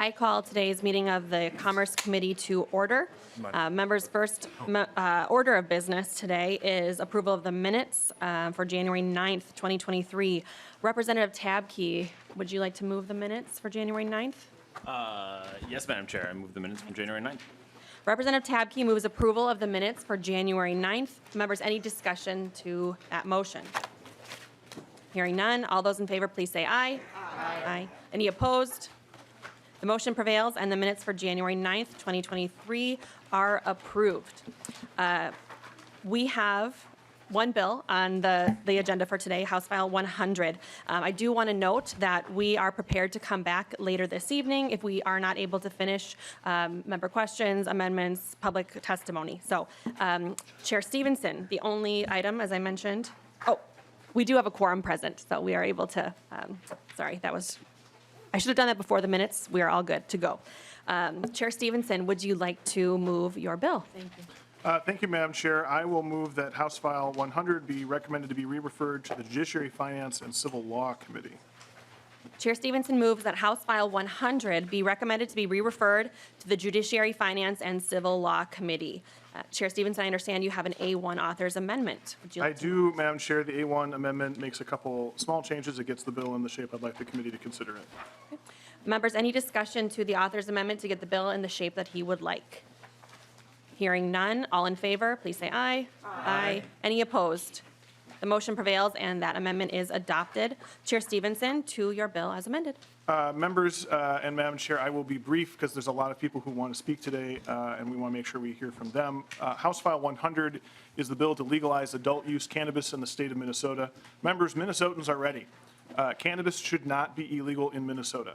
I call today's meeting of the Commerce Committee to order. Members' first order of business today is approval of the minutes for January 9th, 2023. Representative Tabke, would you like to move the minutes for January 9th? Yes, Madam Chair. I move the minutes from January 9th. Representative Tabke moves approval of the minutes for January 9th. Members, any discussion to that motion? Hearing none. All those in favor, please say aye. Aye. Any opposed? The motion prevails and the minutes for January 9th, 2023 are approved. We have one bill on the agenda for today, House File 100. I do want to note that we are prepared to come back later this evening if we are not able to finish member questions, amendments, public testimony. So, Chair Stephenson, the only item, as I mentioned, we do have a quorum present, so we are able to, I should have done that before the minutes. We are all good to go. Chair Stephenson, would you like to move your bill? Thank you. Thank you, Madam Chair. I will move that House File 100 be recommended to be re-referred to the Judiciary, Finance, and Civil Law Committee. Chair Stephenson moves that House File 100 be recommended to be re-referred to the Judiciary, Finance, and Civil Law Committee. Chair Stephenson, I understand you have an A1 author's amendment. Would you like I do, Madam Chair. The A1 amendment makes a couple small changes. It gets the bill in the shape I'd like the committee to consider it. Okay. Members, any discussion to the author's amendment to get the bill in the shape that he would like? Hearing none. All in favor, please say aye. Aye. Any opposed? The motion prevails and that amendment is adopted. Chair Stephenson, to your bill as amended. Members and Madam Chair, I will be brief because there's a lot of people who want to speak today and we want to make sure we hear from them. House File 100 is the bill to legalize adult use cannabis in the state of Minnesota. Members, Minnesotans are ready. Cannabis should not be illegal in Minnesota.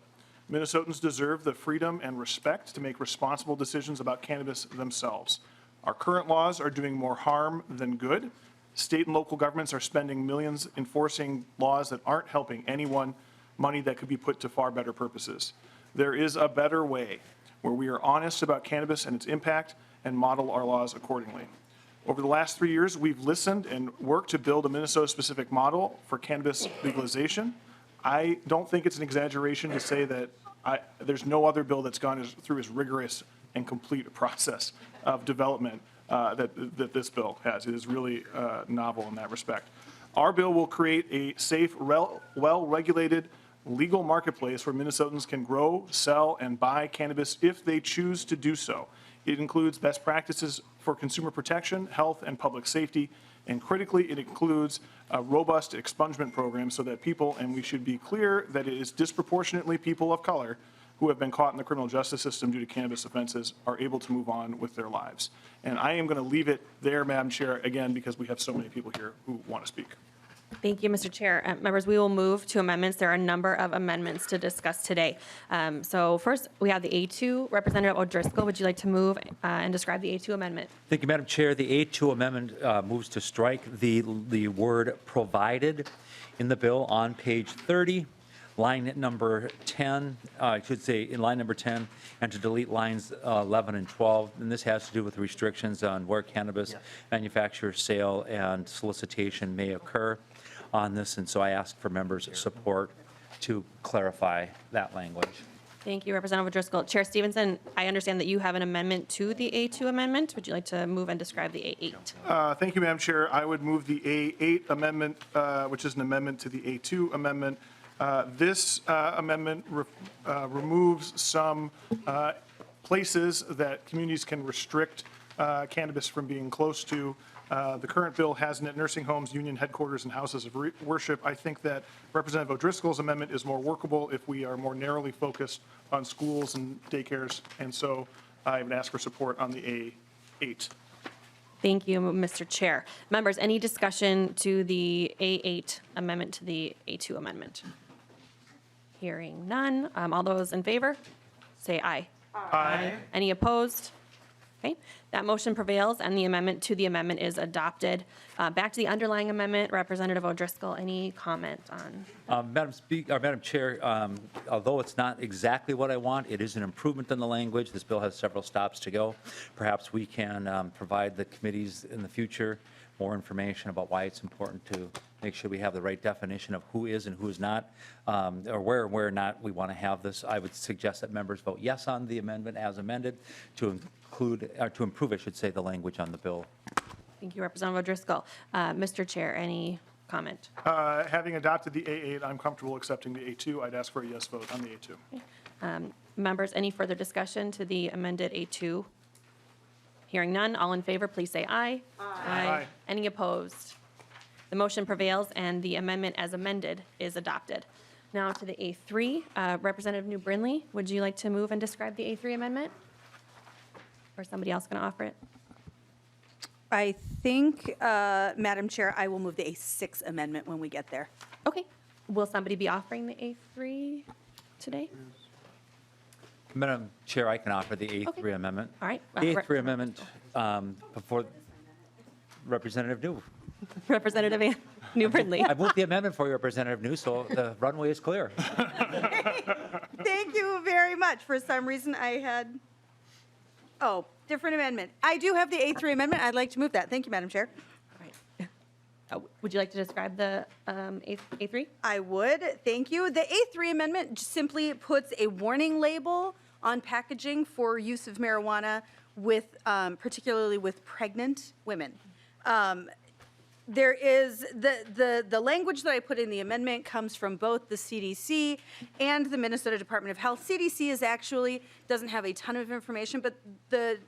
Minnesotans deserve the freedom and respect to make responsible decisions about cannabis themselves. Our current laws are doing more harm than good. State and local governments are spending millions enforcing laws that aren't helping anyone, money that could be put to far better purposes. There is a better way where we are honest about cannabis and its impact and model our laws accordingly. Over the last 3 years, we've listened and worked to build a Minnesota-specific model for cannabis legalization. I don't think it's an exaggeration to say that there's no other bill that's gone through as rigorous and complete a process of development that this bill has. It is really novel in that respect. Our bill will create a safe, well-regulated, legal marketplace where Minnesotans can grow, sell, and buy cannabis if they choose to do so. It includes best practices for consumer protection, health, and public safety, and critically, it includes a robust expungement program so that people, and we should be clear that it is disproportionately people of color who have been caught in the criminal justice system due to cannabis offenses are able to move on with their lives. And I am going to leave it there, Madam Chair, again, because we have so many people here who want to speak. Thank you, Mr. Chair. Members, we will move to amendments. There are a number of amendments to discuss today. So first, we have the A2. Representative O'Driscoll, would you like to move and describe the A2 amendment? Thank you, Madam Chair. The A2 amendment moves to strike the word provided in the bill on page 30, line number 10, I should say in line number 10, and to delete lines 11 and 12. And this has to do with restrictions on where cannabis manufacture, sale, and solicitation may occur on this. And so I ask for members' support to clarify that language. Thank you, Representative O'Driscoll. Chair Stephenson, I understand that you have an amendment to the A2 amendment. Would you like to move and describe the A8? Thank you, Madam Chair. I would move the A8 amendment, which is an amendment to the A2 amendment. This amendment removes some places that communities can restrict cannabis from being close to. The current bill has it at nursing homes, union headquarters, and houses of worship. I think that Representative O'Driscoll's amendment is more workable if we are more narrowly focused on schools and daycares, and so I would ask for support on the A8. Thank you, Mr. Chair. Members, any discussion to the A8 amendment to the A2 amendment? Hearing none. All those in favor, say aye. Aye. Any opposed? Okay, that motion prevails and the amendment to the amendment is adopted. Back to the underlying amendment, Representative O'Driscoll, any comment on? Madam Chair, although it's not exactly what I want, it is an improvement in the language. This bill has several stops to go. Perhaps we can provide the committees in the future more information about why it's important to make sure we have the right definition of who is and who is not, or where not we want to have this, I would suggest that members vote yes on the amendment as amended to include, or to improve, I should say, the language on the bill. Thank you, Representative O'Driscoll. Mr. Chair, any comment? Having adopted the A8, I'm comfortable accepting the A2. I'd ask for a yes vote on the A2. Members, any further discussion to the amended A2? Hearing none, all in favor, please say aye. Aye. Any opposed? The motion prevails, and the amendment as amended is adopted. Now to the A3. Representative New Brindley, would you like to move and describe the A3 amendment? Or is somebody else going to offer it? I think, Madam Chair, I will move the A6 amendment when we get there. Okay. Will somebody be offering the A3 today? Madam Chair, I can offer the A3 Okay. amendment. All right. The A3 amendment before Representative New. Representative New Brindley. I moved the amendment for you, Representative New, so the runway is clear. Thank you very much. For some reason, I had, different amendment. I do have the A3 amendment. I'd like to move that. Thank you, Madam Chair. All right. Would you like to describe the A3? I would. Thank you. The A3 amendment simply puts a warning label on packaging for use of marijuana with, particularly with pregnant women. There is, the language that I put in the amendment comes from both the CDC and the Minnesota Department of Health. CDC is actually, doesn't have a ton of information, but the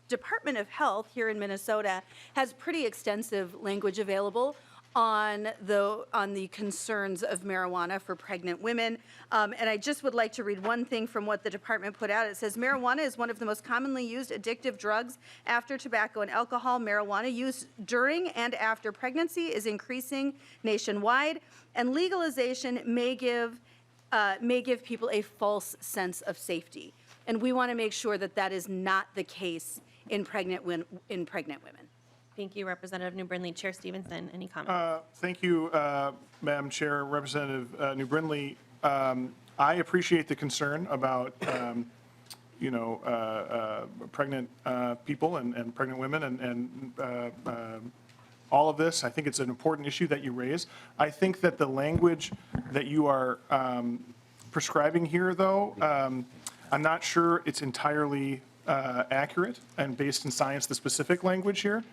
Department of Health here in Minnesota has pretty extensive language available on the concerns of marijuana for pregnant women. And I just would like to read one thing from what the department put out. It says, marijuana is one of the most commonly used addictive drugs after tobacco and alcohol. Marijuana use during and after pregnancy is increasing nationwide, and legalization may give people a false sense of safety. And we want to make sure that that is not the case in pregnant women. Thank you, Representative New Brindley. Chair Stephenson, any comments? Thank you, Madam Chair. Representative New Brindley, I appreciate the concern about, pregnant people and pregnant women and all of this. I think it's an important issue that you raise. I think that the language that you are prescribing here, though, I'm not sure it's entirely accurate and based in science, the specific language here.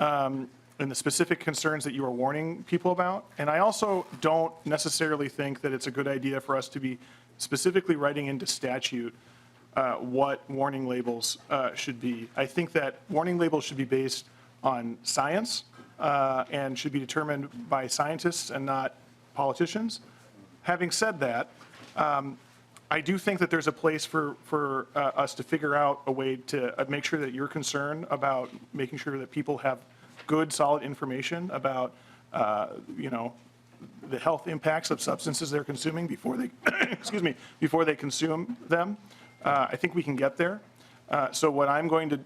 And the specific concerns that you are warning people about. And I also don't necessarily think that it's a good idea for us to be specifically writing into statute what warning labels should be. I think that warning labels should be based on science and should be determined by scientists and not politicians. Having said that, I do think that there's a place for us to figure out a way to make sure that you're concerned about making sure that people have good, solid information about, the health impacts of substances they're consuming before they, before they consume them. I think we can get there. So what I'm going to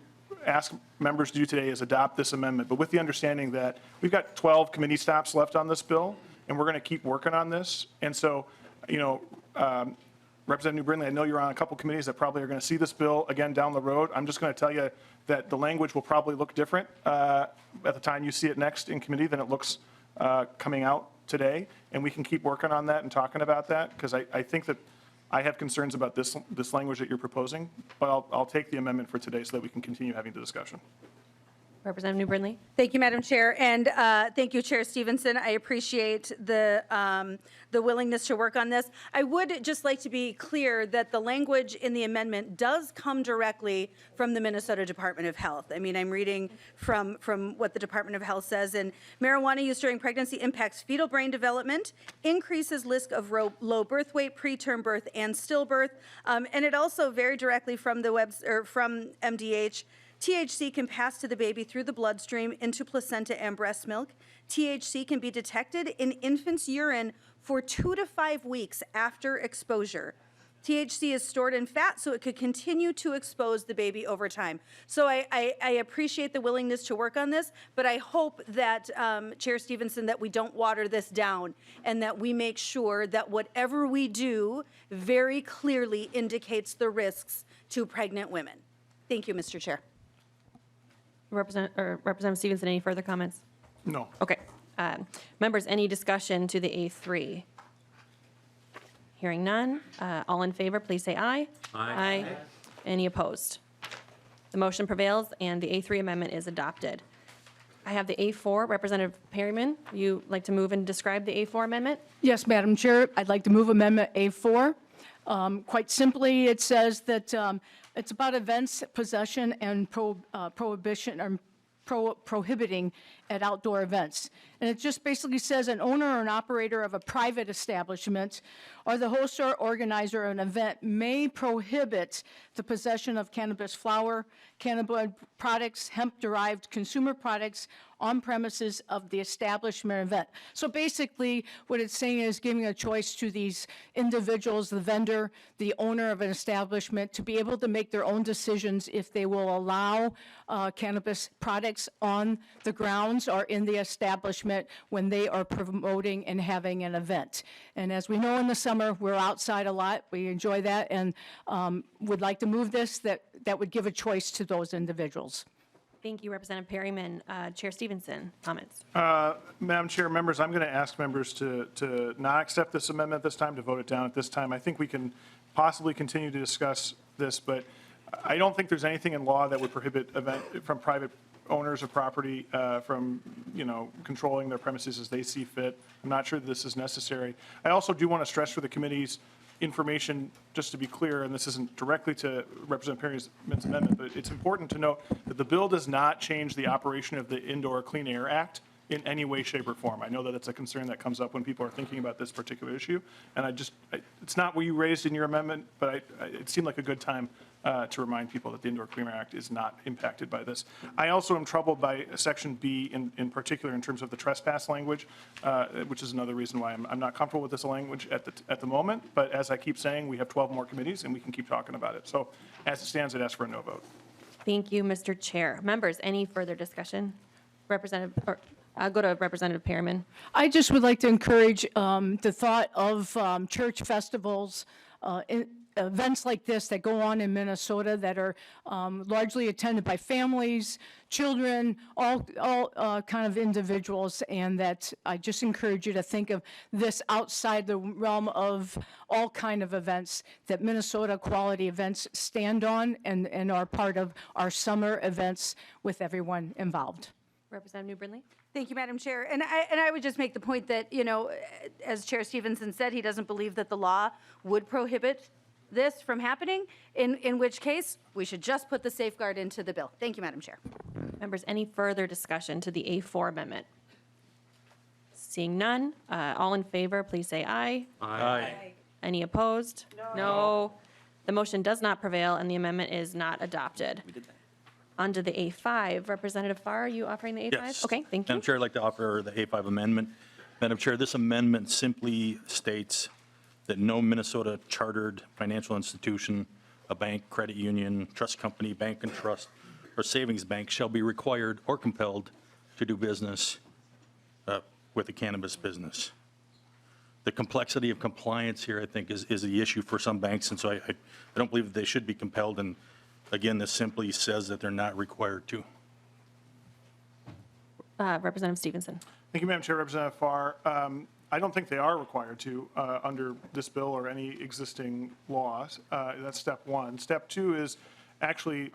ask members to do today is adopt this amendment, but with the understanding that we've got 12 committee stops left on this bill, and we're going to keep working on this. And so, Representative New Brindley, I know you're on a couple committees that probably are going to see this bill again down the road. I'm just going to tell you that the language will probably look different at the time you see it next in committee than it looks coming out today. And we can keep working on that and talking about that, because I think that I have concerns about this language that you're proposing, but I'll take the amendment for today so that we can continue having the discussion. Representative New Brindley. Thank you, Madam Chair, and thank you, Chair Stephenson. I appreciate the willingness to work on this. I would just like to be clear that the language in the amendment does come directly from the Minnesota Department of Health. I mean, I'm reading from what the Department of Health says, and marijuana use during pregnancy impacts fetal brain development, increases risk of low birth weight, preterm birth, and stillbirth, and it also very directly from from MDH. THC can pass to the baby through the bloodstream into placenta and breast milk. THC can be detected in infants' urine for 2 to 5 weeks after exposure. THC is stored in fat, so it could continue to expose the baby over time. So I appreciate the willingness to work on this, but I hope that, Chair Stephenson, that we don't water this down and that we make sure that whatever we do very clearly indicates the risks to pregnant women. Thank you, Mr. Chair. Representative Stephenson, any further comments? No. Okay. Members, any discussion to the A3? Hearing none. All in favor, please say aye. Aye. Any opposed? The motion prevails, and the A3 amendment is adopted. I have the A4. Representative Perryman, you like to move and describe the A4 amendment? Yes, Madam Chair, I'd like to move Amendment A4. Quite simply, it says that it's about events, possession, and prohibition, or prohibiting at outdoor events. And it just basically says an owner or an operator of a private establishment or the host or organizer of an event may prohibit the possession of cannabis flower, cannabinoid products, hemp-derived consumer products on premises of the establishment event. So basically, what it's saying is giving a choice to these individuals, the vendor, the owner of an establishment, to be able to make their own decisions if they will allow cannabis products on the grounds or in the establishment when they are promoting and having an event. And as we know, in the summer, we're outside a lot. We enjoy that, and would like to move this that would give a choice to those individuals. Thank you, Representative Perryman. Chair Stephenson, comments? Madam Chair, members, I'm going to ask members to not accept this amendment this time, to vote it down at this time. I think we can possibly continue to discuss this, but I don't think there's anything in law that would prohibit from private owners of property from, controlling their premises as they see fit. I'm not sure that this is necessary. I also do want to stress for the committee's information, just to be clear, and this isn't directly to Representative Perryman's amendment, but it's important to note that the bill does not change the operation of the Indoor Clean Air Act in any way, shape, or form. I know that it's a concern that comes up when people are thinking about this particular issue, and it's not what you raised in your amendment, but it seemed like a good time to remind people that the Indoor Clean Air Act is not impacted by this. I also am troubled by Section B in particular in terms of the trespass language, which is another reason why I'm not comfortable with this language at the moment. But as I keep saying, we have 12 more committees and we can keep talking about it. So as it stands, I'd ask for a no vote. Thank you, Mr. Chair. Members, any further discussion? I'll go to Representative Perryman. I just would like to encourage the thought of church festivals, events like this that go on in Minnesota that are largely attended by families, children, all kind of individuals, and that I just encourage you to think of this outside the realm of all kind of events that Minnesota Quality Events stand on and are part of our summer events with everyone involved. Representative New Brindley? Thank you, Madam Chair. And I would just make the point that, as Chair Stephenson said, he doesn't believe that the law would prohibit this from happening, in which case we should just put the safeguard into the bill. Thank you, Madam Chair. Members, any further discussion to the A4 amendment? Seeing none, all in favor, please say aye. Aye. Any opposed? No. The motion does not prevail, and the amendment is not adopted. On to the A5. Representative Farr, are you offering the A5? Yes. Okay, thank you. Madam Chair, I'd like to offer the A5 amendment. Madam Chair, this amendment simply states that no Minnesota chartered financial institution, a bank, credit union, trust company, bank and trust, or savings bank shall be required or compelled to do business with a cannabis business. The complexity of compliance here, I think, is the issue for some banks, and so I don't believe that they should be compelled. And again, this simply says that they're not required to. Representative Stephenson. Thank you, Madam Chair. Representative Farr. I don't think they are required to under this bill or any existing laws. That's step one. Step two is actually,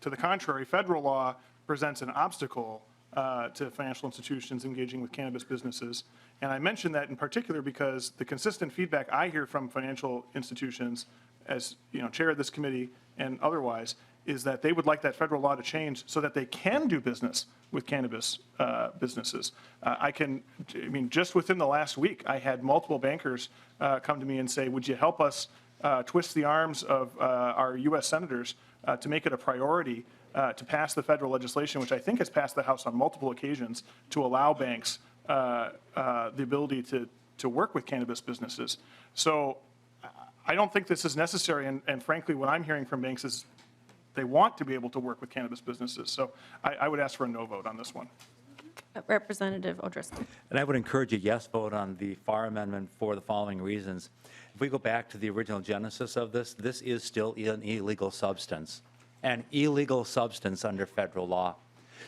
to the contrary, federal law presents an obstacle to financial institutions engaging with cannabis businesses. And I mention that in particular because the consistent feedback I hear from financial institutions, as chair of this committee and otherwise, is that they would like that federal law to change so that they can do business with cannabis businesses. Just within the last week, I had multiple bankers come to me and say, would you help us twist the arms of our U.S. senators to make it a priority to pass the federal legislation, which I think has passed the House on multiple occasions, to allow banks the ability to work with cannabis businesses. So I don't think this is necessary, and frankly, what I'm hearing from banks is they want to be able to work with cannabis businesses. So I would ask for a no vote on this one. Representative O'Driscoll. And I would encourage a yes vote on the FAR amendment for the following reasons. If we go back to the original genesis of this is still an illegal substance. An illegal substance under federal law.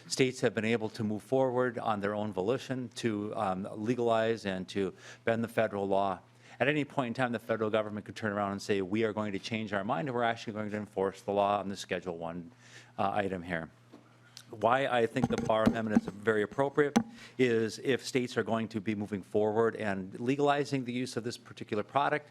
states have been able to move forward on their own volition to legalize and to bend the federal law. At any point in time, the federal government could turn around and say, we are going to change our mind and we're actually going to enforce the law on the Schedule 1 item here. Why I think the FAR amendment is very appropriate is if states are going to be moving forward and legalizing the use of this particular product,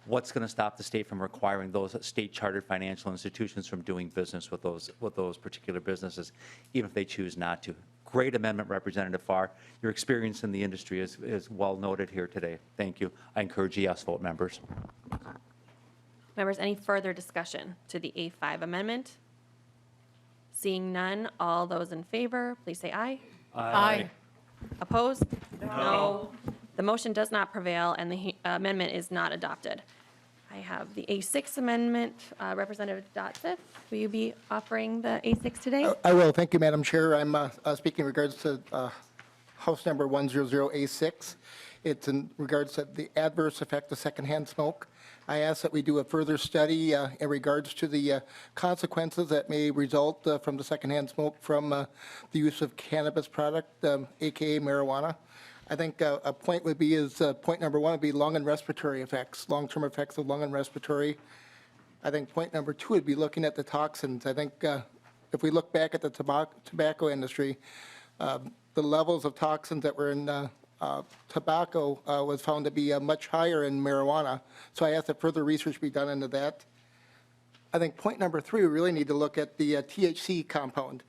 what's going to stop the state from requiring those state chartered financial institutions from doing business with those particular businesses, even if they choose not to? Great amendment, Representative Farr. Your experience in the industry is well noted here today. Thank you. I encourage a yes vote, members. Members, any further discussion to the A5 amendment? Seeing none, all those in favor, please say aye. Aye. Opposed? No. The motion does not prevail, and the amendment is not adopted. I have the A6 amendment. Representative Dotseth, will you be offering the A6 today? I will. Thank you, Madam Chair. I'm speaking in regards to House Number 100A6. It's in regards to the adverse effect of secondhand smoke. I ask that we do a further study in regards to the consequences that may result from the secondhand smoke from the use of cannabis product, AKA marijuana. I think a point would be point number one would be lung and respiratory effects, long-term effects of lung and respiratory. I think point number two would be looking at the toxins. I think if we look back at the tobacco industry, the levels of toxins that were in tobacco was found to be much higher in marijuana. So I ask that further research be done into that. I think point number three, we really need to look at the THC compound.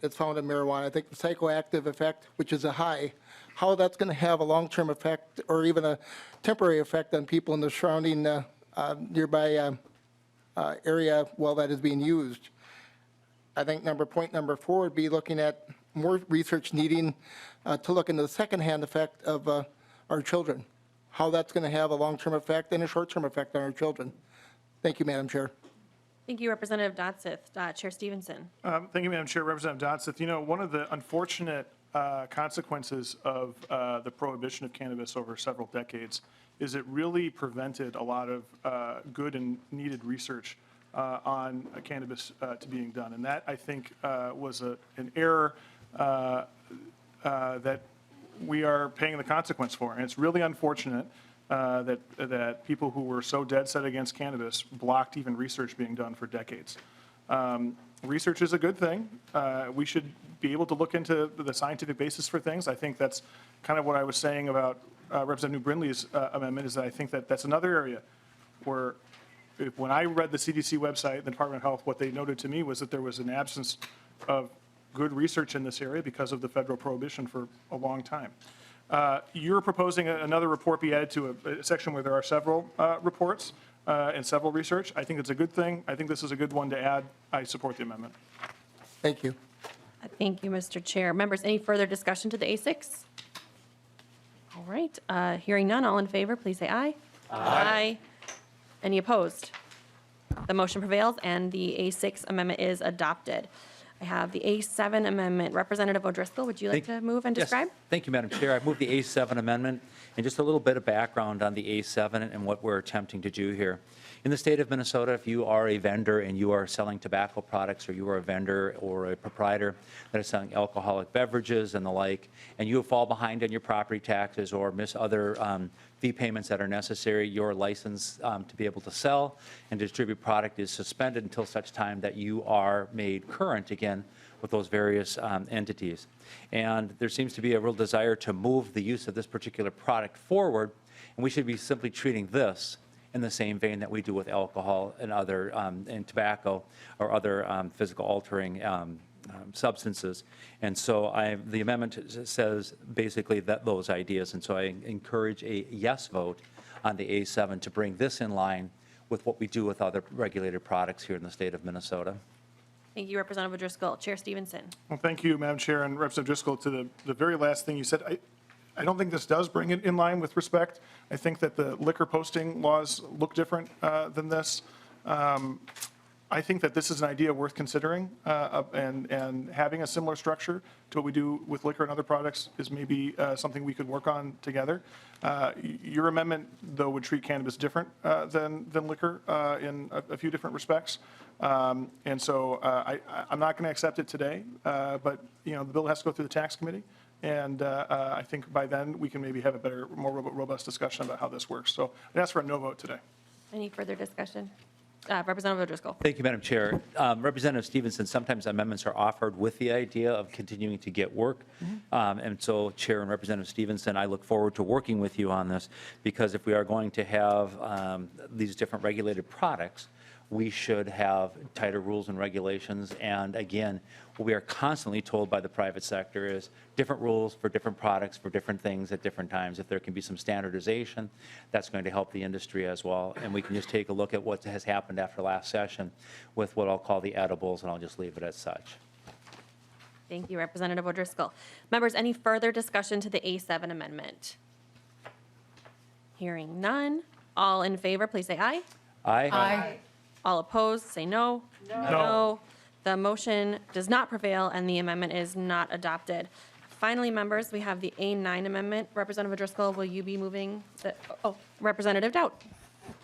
It's found in marijuana. I think the psychoactive effect, which is a high, how that's going to have a long-term effect or even a temporary effect on people in the surrounding nearby area while that is being used. I think point number four would be looking at more research needing to look into the secondhand effect of our children, how that's going to have a long-term effect and a short-term effect on our children. Thank you, Madam Chair. Thank you, Representative Dotseth. Chair Stephenson. Thank you, Madam Chair. Representative Dotseth, you know, one of the unfortunate consequences of the prohibition of cannabis over several decades is it really prevented a lot of good and needed research on cannabis to being done. And that, I think, was an error that we are paying the consequence for. And it's really unfortunate that people who were so dead set against cannabis blocked even research being done for decades. Research is a good thing. We should be able to look into the scientific basis for things. I think that's kind of what I was saying about Representative Brindley's amendment, is that I think that that's another area where when I read the CDC website, the Department of Health, what they noted to me was that there was an absence of good research in this area because of the federal prohibition for a long time. You're proposing another report be added to a section where there are several reports and several research. I think it's a good thing. I think this is a good one to add. I support the amendment. Thank you. Thank you, Mr. Chair. Members, any further discussion to the A6? All right. Hearing none, all in favor, please say aye. Aye. Any opposed? The motion prevails, and the A6 amendment is adopted. I have the A7 amendment. Representative O'Driscoll, would you like to move and describe? Yes. Thank you, Madam Chair. I move the A7 amendment, and just a little bit of background on the A7 and what we're attempting to do here. In the state of Minnesota, if you are a vendor and you are selling tobacco products, or you are a vendor or a proprietor that is selling alcoholic beverages and the like, and you fall behind on your property taxes or miss other fee payments that are necessary, your license to be able to sell and distribute product is suspended until such time that you are made current again with those various entities. And there seems to be a real desire to move the use of this particular product forward, and we should be simply treating this in the same vein that we do with alcohol and other and tobacco or other physical altering substances. And so the amendment says basically that those ideas, and so I encourage a yes vote on the A7 to bring this in line with what we do with other regulated products here in the state of Minnesota. Thank you, Representative O'Driscoll. Chair Stephenson. Well, thank you, Madam Chair, and Representative Driscoll, to the very last thing you said. I don't think this does bring it in line with respect. I think that the liquor posting laws look different than this. I think that this is an idea worth considering, and having a similar structure to what we do with liquor and other products is maybe something we could work on together. Your amendment, though, would treat cannabis different than liquor in a few different respects. And so I'm not going to accept it today, but, the bill has to go through the tax committee. And I think by then, we can maybe have a better, more robust discussion about how this works. So I'd ask for a no vote today. Any further discussion? Representative O'Driscoll. Thank you, Madam Chair. Representative Stephenson, sometimes amendments are offered with the idea of continuing to get work. And so, Chair and Representative Stephenson, I look forward to working with you on this, because if we are going to have these different regulated products, we should have tighter rules and regulations. And again, what we are constantly told by the private sector is different rules for different products, for different things at different times. If there can be some standardization, that's going to help the industry as well. And we can just take a look at what has happened after last session with what I'll call the edibles, and I'll just leave it as such. Thank you, Representative O'Driscoll. Members, any further discussion to the A7 amendment? Hearing none. All in favor, please say aye. Aye. All opposed, say no. No. The motion does not prevail, and the amendment is not adopted. Finally, members, we have the A9 amendment. Representative O'Driscoll, will you be moving the, Representative Dowd.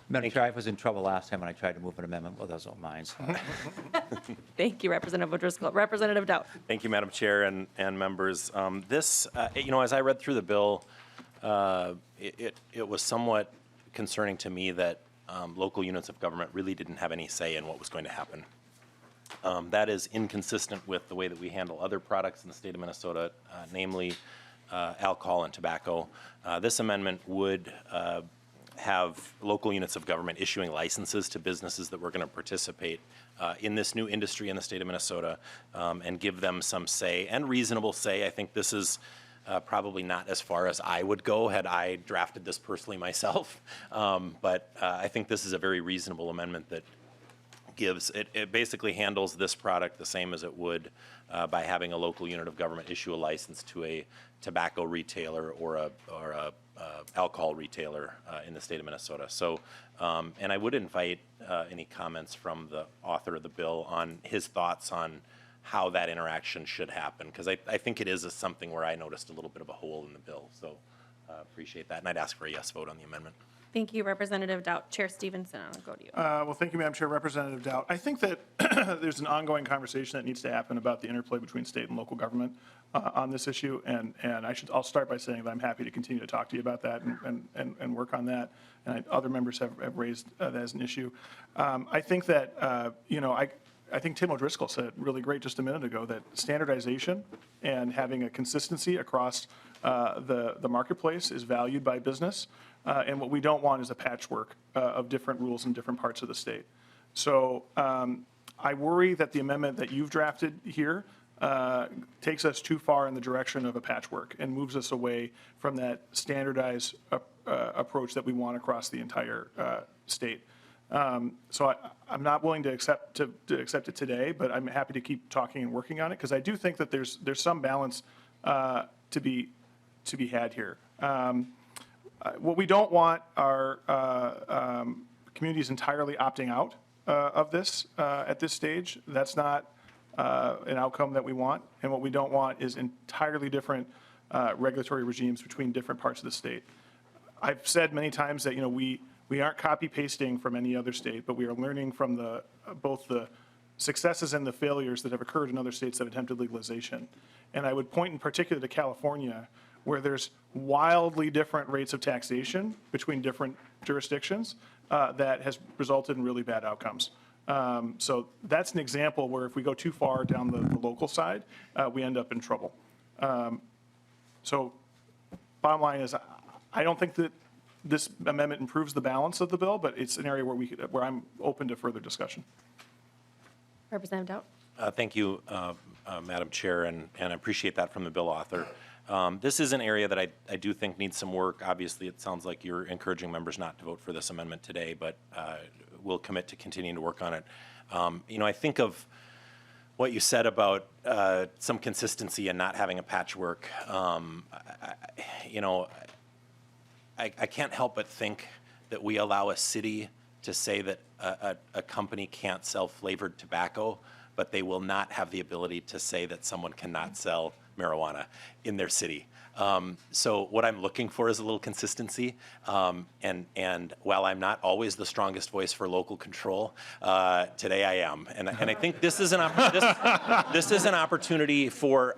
Madam Chair, I was in trouble last time when I tried to move an amendment with those minds. Thank you, Representative O'Driscoll. Representative Dowd. Thank you, Madam Chair and members. This, as I read through the bill, it was somewhat concerning to me that local units of government really didn't have any say in what was going to happen. That is inconsistent with the way that we handle other products in the state of Minnesota, namely alcohol and tobacco. This amendment would have local units of government issuing licenses to businesses that were going to participate in this new industry in the state of Minnesota, and give them some say, and reasonable say. I think this is probably not as far as I would go had I drafted this personally myself. But I think this is a very reasonable amendment that gives, it basically handles this product the same as it would by having a local unit of government issue a license to a tobacco retailer or a alcohol retailer in the state of Minnesota. So, and I would invite any comments from the author of the bill on his thoughts on how that interaction should happen, because I think it is something where I noticed a little bit of a hole in the bill. So appreciate that, and I'd ask for a yes vote on the amendment. Thank you, Representative Dowd. Chair Stephenson, I'll go to you. Well, thank you, Madam Chair. Representative Dowd. I think that there's an ongoing conversation that needs to happen about the interplay between state and local government on this issue, and I'll start by saying that I'm happy to continue to talk to you about that and work on that. And other members have raised that as an issue. I think that I think Tim O'Driscoll said really great just a minute ago that standardization and having a consistency across the marketplace is valued by business. And what we don't want is a patchwork of different rules in different parts of the state. So I worry that the amendment that you've drafted here takes us too far in the direction of a patchwork and moves us away from that standardized approach that we want across the entire state. So I'm not willing to accept it today, but I'm happy to keep talking and working on it, because I do think that there's some balance to be had here. What we don't want are communities entirely opting out of this at this stage. That's not an outcome that we want, and what we don't want is entirely different regulatory regimes between different parts of the state. I've said many times that we aren't copy pasting from any other state, but we are learning from both the successes and the failures that have occurred in other states that attempted legalization. And I would point in particular to California, where there's wildly different rates of taxation between different jurisdictions that has resulted in really bad outcomes. So that's an example where if we go too far down the local side, we end up in trouble. So bottom line is, I don't think that this amendment improves the balance of the bill, but it's an area where I'm open to further discussion. Representative Dowd. Thank you, Madam Chair, and I appreciate that from the bill author. This is an area that I do think needs some work. Obviously, it sounds like you're encouraging members not to vote for this amendment today, but we'll commit to continuing to work on it. I think of what you said about some consistency and not having a patchwork. I can't help but think that we allow a city to say that a company can't sell flavored tobacco, but they will not have the ability to say that someone cannot sell marijuana in their city. So what I'm looking for is a little consistency. And while I'm not always the strongest voice for local control, today I am. And I think this is this is an opportunity for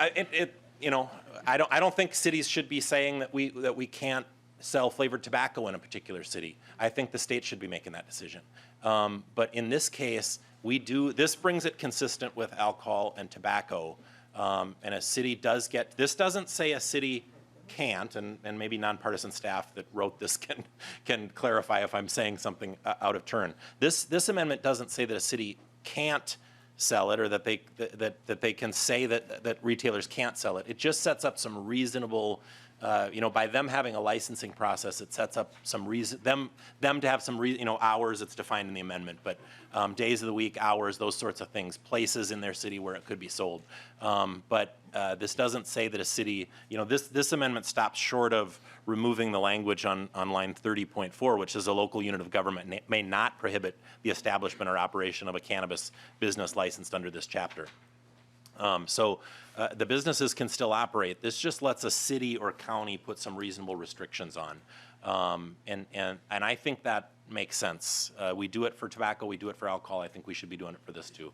you know, I don't think cities should be saying that we can't sell flavored tobacco in a particular city. I think the state should be making that decision. But in this case, this brings it consistent with alcohol and tobacco. And a city does get, this doesn't say a city can't, and maybe nonpartisan staff that wrote this can clarify if I'm saying something out of turn. This amendment doesn't say that a city can't sell it or that they can say that retailers can't sell it. It just sets up some reasonable, you know, by them having a licensing process, it sets up some reason, them to have some, you know, hours, it's defined in the amendment, but days of the week, hours, those sorts of things, places in their city where it could be sold. But this doesn't say that a city, you know, this amendment stops short of removing the language on line 30.4, which is a local unit of government may not prohibit the establishment or operation of a cannabis business licensed under this chapter. So the businesses can still operate. This just lets a city or county put some reasonable restrictions on. And I think that makes sense. We do it for tobacco, we do it for alcohol. I think we should be doing it for this too.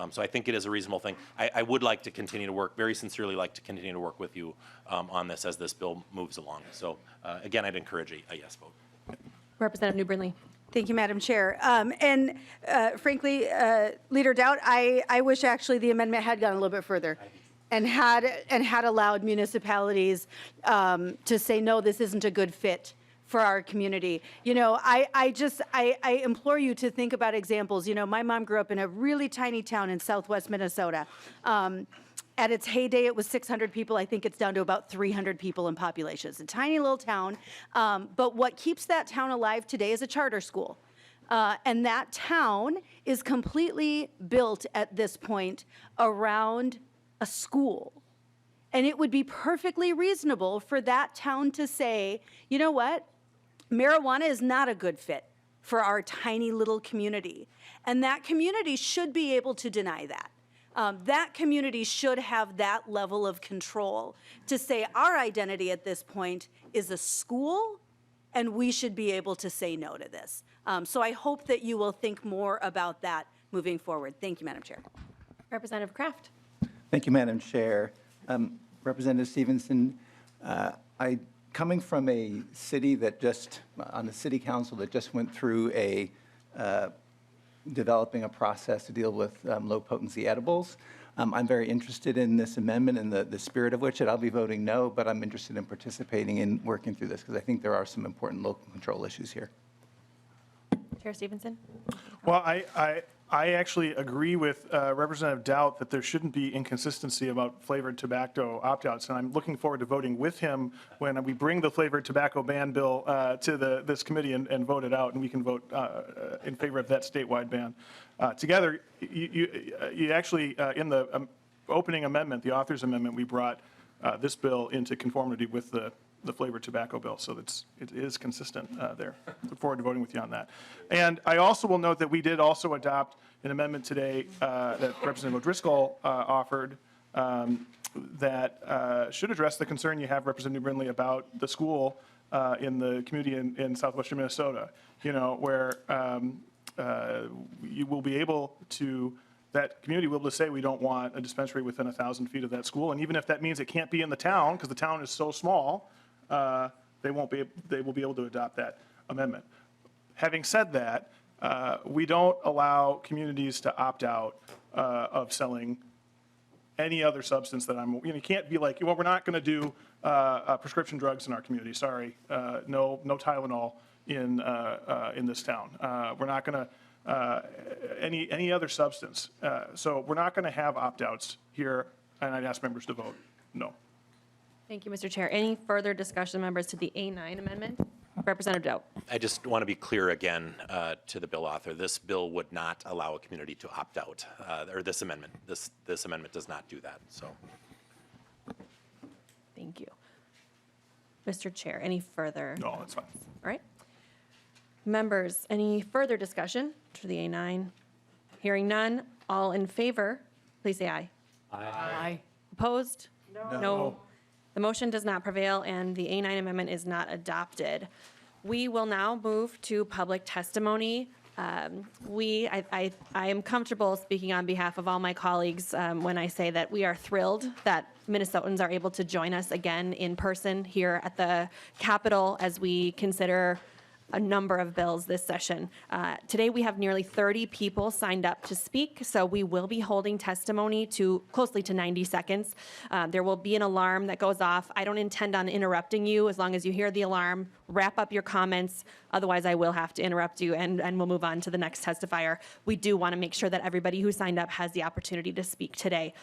So I think it is a reasonable thing. I would like to continue to work, very sincerely like to continue to work with you on this as this bill moves along. So again, I'd encourage a yes vote. Representative New Brindley. Thank you, Madam Chair. And frankly, Leader Doubt, I wish actually the amendment had gone a little bit further and had allowed municipalities to say, no, this isn't a good fit for our community. You know, I implore you to think about examples. You know, my mom grew up in a really tiny town in southwest Minnesota. At its heyday, it was 600 people. I think it's down to about 300 people in population. It's a tiny little town. But what keeps that town alive today is a charter school. And that town is completely built at this point around a school. And it would be perfectly reasonable for that town to say, you know what? Marijuana is not a good fit for our tiny little community. And that community should be able to deny that. That community should have that level of control to say our identity at this point is a school, and we should be able to say no to this. So I hope that you will think more about that moving forward. Thank you, Madam Chair. Representative Kraft. Thank you, Madam Chair. Representative Stephenson, coming from a city that just, on the city council that just went through developing a process to deal with low-potency edibles, I'm very interested in this amendment and the spirit of which I'll be voting no, but I'm interested in participating in working through this because I think there are some important local control issues here. Chair Stephenson. Well, I actually agree with Representative Doubt that there shouldn't be inconsistency about flavored tobacco opt-outs, and I'm looking forward to voting with him when we bring the flavored tobacco ban bill to this committee and vote it out, and we can vote in favor of that statewide ban. Together, you actually, in the opening amendment, the author's amendment, we brought this bill into conformity with the flavored tobacco bill, so it is consistent there. Look forward to voting with you on that. And I also will note that we did also adopt an amendment today that Representative O'Driscoll offered that should address the concern you have, Representative Brindley, about the school in the community in southwestern Minnesota, you know, where you will be able to, that community will be able to say we don't want a dispensary within 1,000 feet of that school, and even if that means it can't be in the town because the town is so small, they will be able to adopt that amendment. Having said that, we don't allow communities to opt out of selling any other substance that you can't be like, well, we're not going to do prescription drugs in our community. Sorry, no Tylenol in this town. We're not going to any other substance. So we're not going to have opt-outs here, and I'd ask members to vote no. Thank you, Mr. Chair. Any further discussion, members, to the A9 amendment? Representative Doe. I just want to be clear again to the bill author. This bill would not allow a community to opt out, or this amendment. This amendment does not do that. So, Thank you. Mr. Chair, any further? No, that's fine. All right. Members, any further discussion to the A9? Hearing none, all in favor, please say aye. Aye. Opposed? No. The motion does not prevail, and the A9 amendment is not adopted. We will now move to public testimony. I am comfortable speaking on behalf of all my colleagues when I say that we are thrilled that Minnesotans are able to join us again in person here at the Capitol as we consider a number of bills this session. Today, we have nearly 30 people signed up to speak, so we will be holding testimony to closely to 90 seconds. There will be an alarm that goes off. I don't intend on interrupting you. As long as you hear the alarm, wrap up your comments. Otherwise, I will have to interrupt you, and we'll move on to the next testifier. We do want to make sure that everybody who signed up has the opportunity to speak today.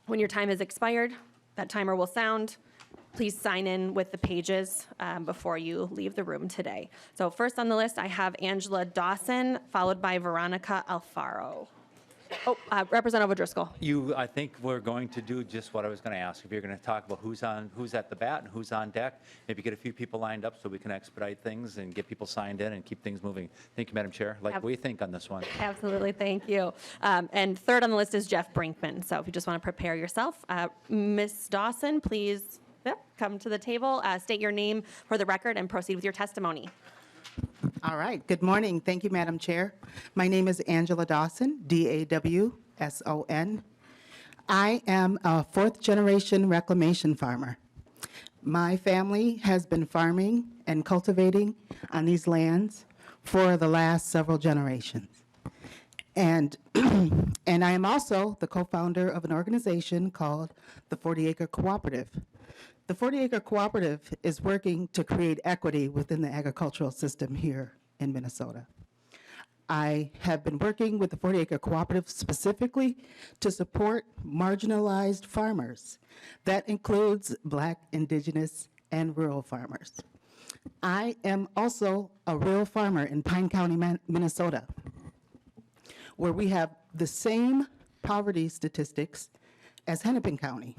When your time has expired, that timer will sound. Please sign in with the pages before you leave the room today. So first on the list, I have Angela Dawson, followed by Veronica Alfaro. Oh, Representative O'Driscoll. I think we're going to do just what I was going to ask. If you're going to talk about who's at the bat and who's on deck, maybe get a few people lined up so we can expedite things and get people signed in and keep things moving. Thank you, Madam Chair. What do you think on this one? Absolutely, thank you. And third on the list is Jeff Brinkman. So if you just want to prepare yourself. Ms. Dawson, please come to the table, state your name for the record, and proceed with your testimony. All right. Good morning. Thank you, Madam Chair. My name is Angela Dawson, D-A-W-S-O-N. I am a fourth-generation reclamation farmer. My family has been farming and cultivating on these lands for the last several generations. And I am also the co-founder of an organization called the 40 Acre Cooperative. The 40 Acre Cooperative is working to create equity within the agricultural system here in Minnesota. I have been working with the 40 Acre Cooperative specifically to support marginalized farmers. That includes Black, Indigenous, and rural farmers. I am also a rural farmer in Pine County, Minnesota, where we have the same poverty statistics as Hennepin County.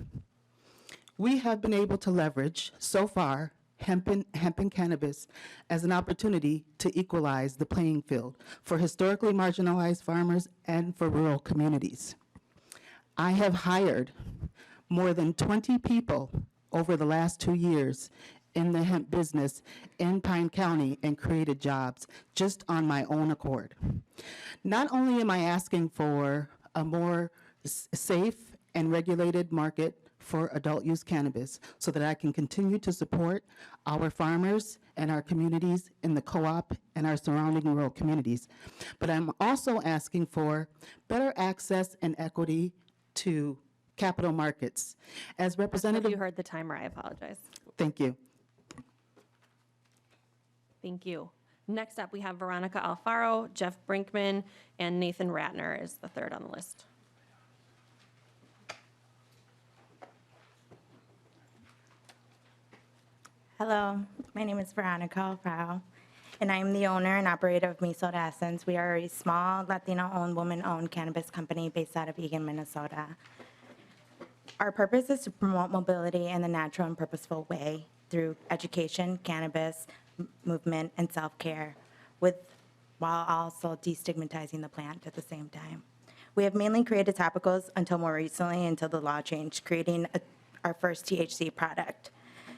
We have been able to leverage, so far, hemp and cannabis as an opportunity to equalize the playing field for historically marginalized farmers and for rural communities. I have hired more than 20 people over the last 2 years in the hemp business in Pine County and created jobs just on my own accord. Not only am I asking for a more safe and regulated market for adult use cannabis so that I can continue to support our farmers and our communities in the co-op and our surrounding rural communities, but I'm also asking for better access and equity to capital markets. As Representative... You heard the timer, I apologize. Thank you. Thank you. Next up, we have Veronica Alfaro, Jeff Brinkman, and Nathan Ratner is the third on the list. Hello, my name is Veronica Alfaro, and I am the owner and operator of Minnesota Essence. We are a small Latino-owned, woman-owned cannabis company based out of Eagan, Minnesota. Our purpose is to promote mobility in a natural and purposeful way through education, cannabis, movement, and self-care, while also destigmatizing the plant at the same time. We have mainly created topicals until more recently, until the law changed, creating our first THC product.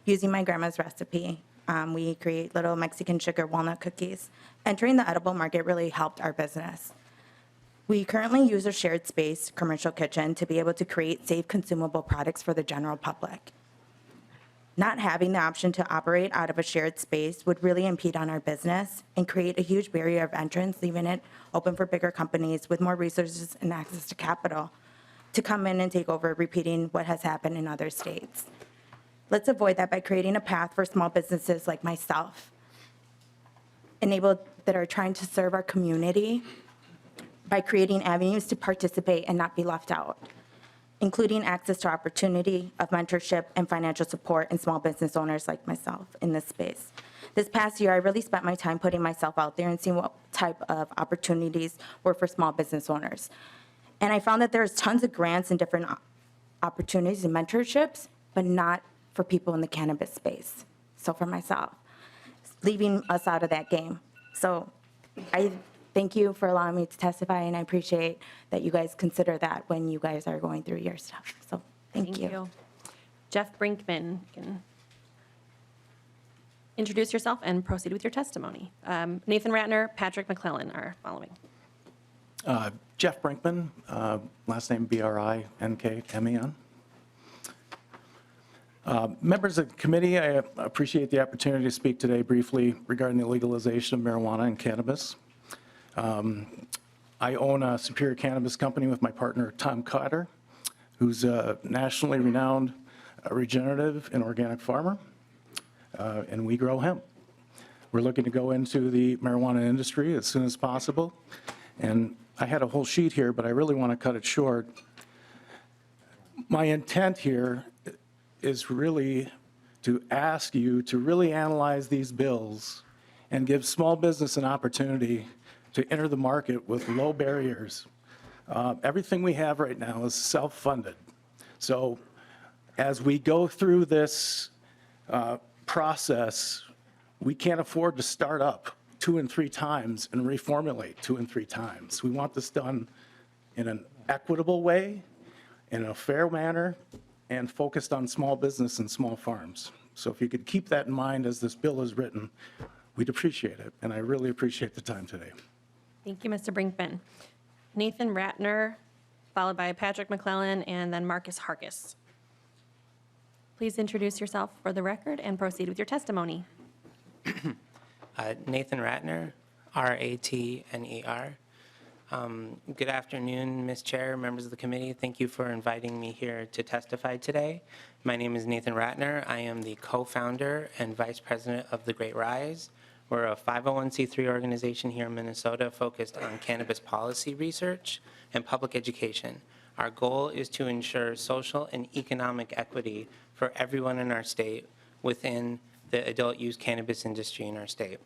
Using my grandma's recipe, we create little Mexican sugar walnut cookies. Entering the edible market really helped our business. We currently use a shared space, commercial kitchen, to be able to create safe, consumable products for the general public. Not having the option to operate out of a shared space would really impede on our business and create a huge barrier of entrance, leaving it open for bigger companies with more resources and access to capital to come in and take over, repeating what has happened in other states. Let's avoid that by creating a path for small businesses like myself, that are trying to serve our community by creating avenues to participate and not be left out, including access to opportunity of mentorship and financial support in small business owners like myself in this space. This past year, I really spent my time putting myself out there and seeing what type of opportunities were for small business owners. And I found that there's tons of grants and different opportunities and mentorships, but not for people in the cannabis space. So for myself, leaving us out of that game. So I thank you for allowing me to testify, and I appreciate that you guys consider that when you guys are going through your stuff. So thank you. Jeff Brinkman, you can introduce yourself and proceed with your testimony. Nathan Ratner, Patrick McClellan are following. Jeff Brinkman, last name Brinkmen. Members of the committee, I appreciate the opportunity to speak today briefly regarding the legalization of marijuana and cannabis. I own a Superior Cannabis company with my partner, Tom Cotter, who's a nationally renowned regenerative and organic farmer, and we grow hemp. We're looking to go into the marijuana industry as soon as possible, and I had a whole sheet here, but I really want to cut it short. My intent here is really to ask you to really analyze these bills and give small business an opportunity to enter the market with low barriers. Everything we have right now is self-funded. So as we go through this process, we can't afford to start up 2 and 3 times and reformulate 2 and 3 times. We want this done in an equitable way, in a fair manner, and focused on small business and small farms. So if you could keep that in mind as this bill is written, we'd appreciate it, and I really appreciate the time today. Thank you, Mr. Brinkman. Nathan Ratner, followed by Patrick McClellan, and then Marcus Harkis. Please introduce yourself for the record and proceed with your testimony. Nathan Ratner, R-A-T-N-E-R. Good afternoon, Ms. Chair, members of the committee. Thank you for inviting me here to testify today. My name is Nathan Ratner. I am the co-founder and vice president of The Great Rise. We're a 501c3 organization here in Minnesota focused on cannabis policy research and public education. Our goal is to ensure social and economic equity for everyone in our state within the adult use cannabis industry in our state.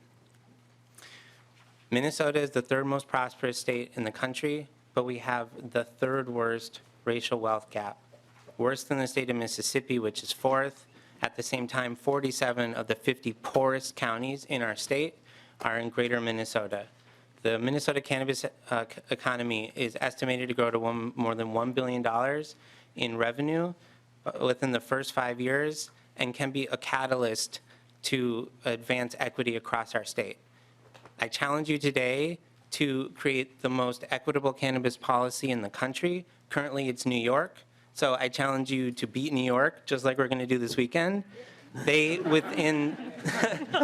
Minnesota is the 3rd most prosperous state in the country, but we have the 3rd worst racial wealth gap, worse than the state of Mississippi, which is 4th. At the same time, 47 of the 50 poorest counties in our state are in greater Minnesota. The Minnesota cannabis economy is estimated to grow to more than $1 billion in revenue within the first 5 years and can be a catalyst to advance equity across our state. I challenge you today to create the most equitable cannabis policy in the country. Currently, it's New York. So I challenge you to beat New York, just like we're going to do this weekend. They, within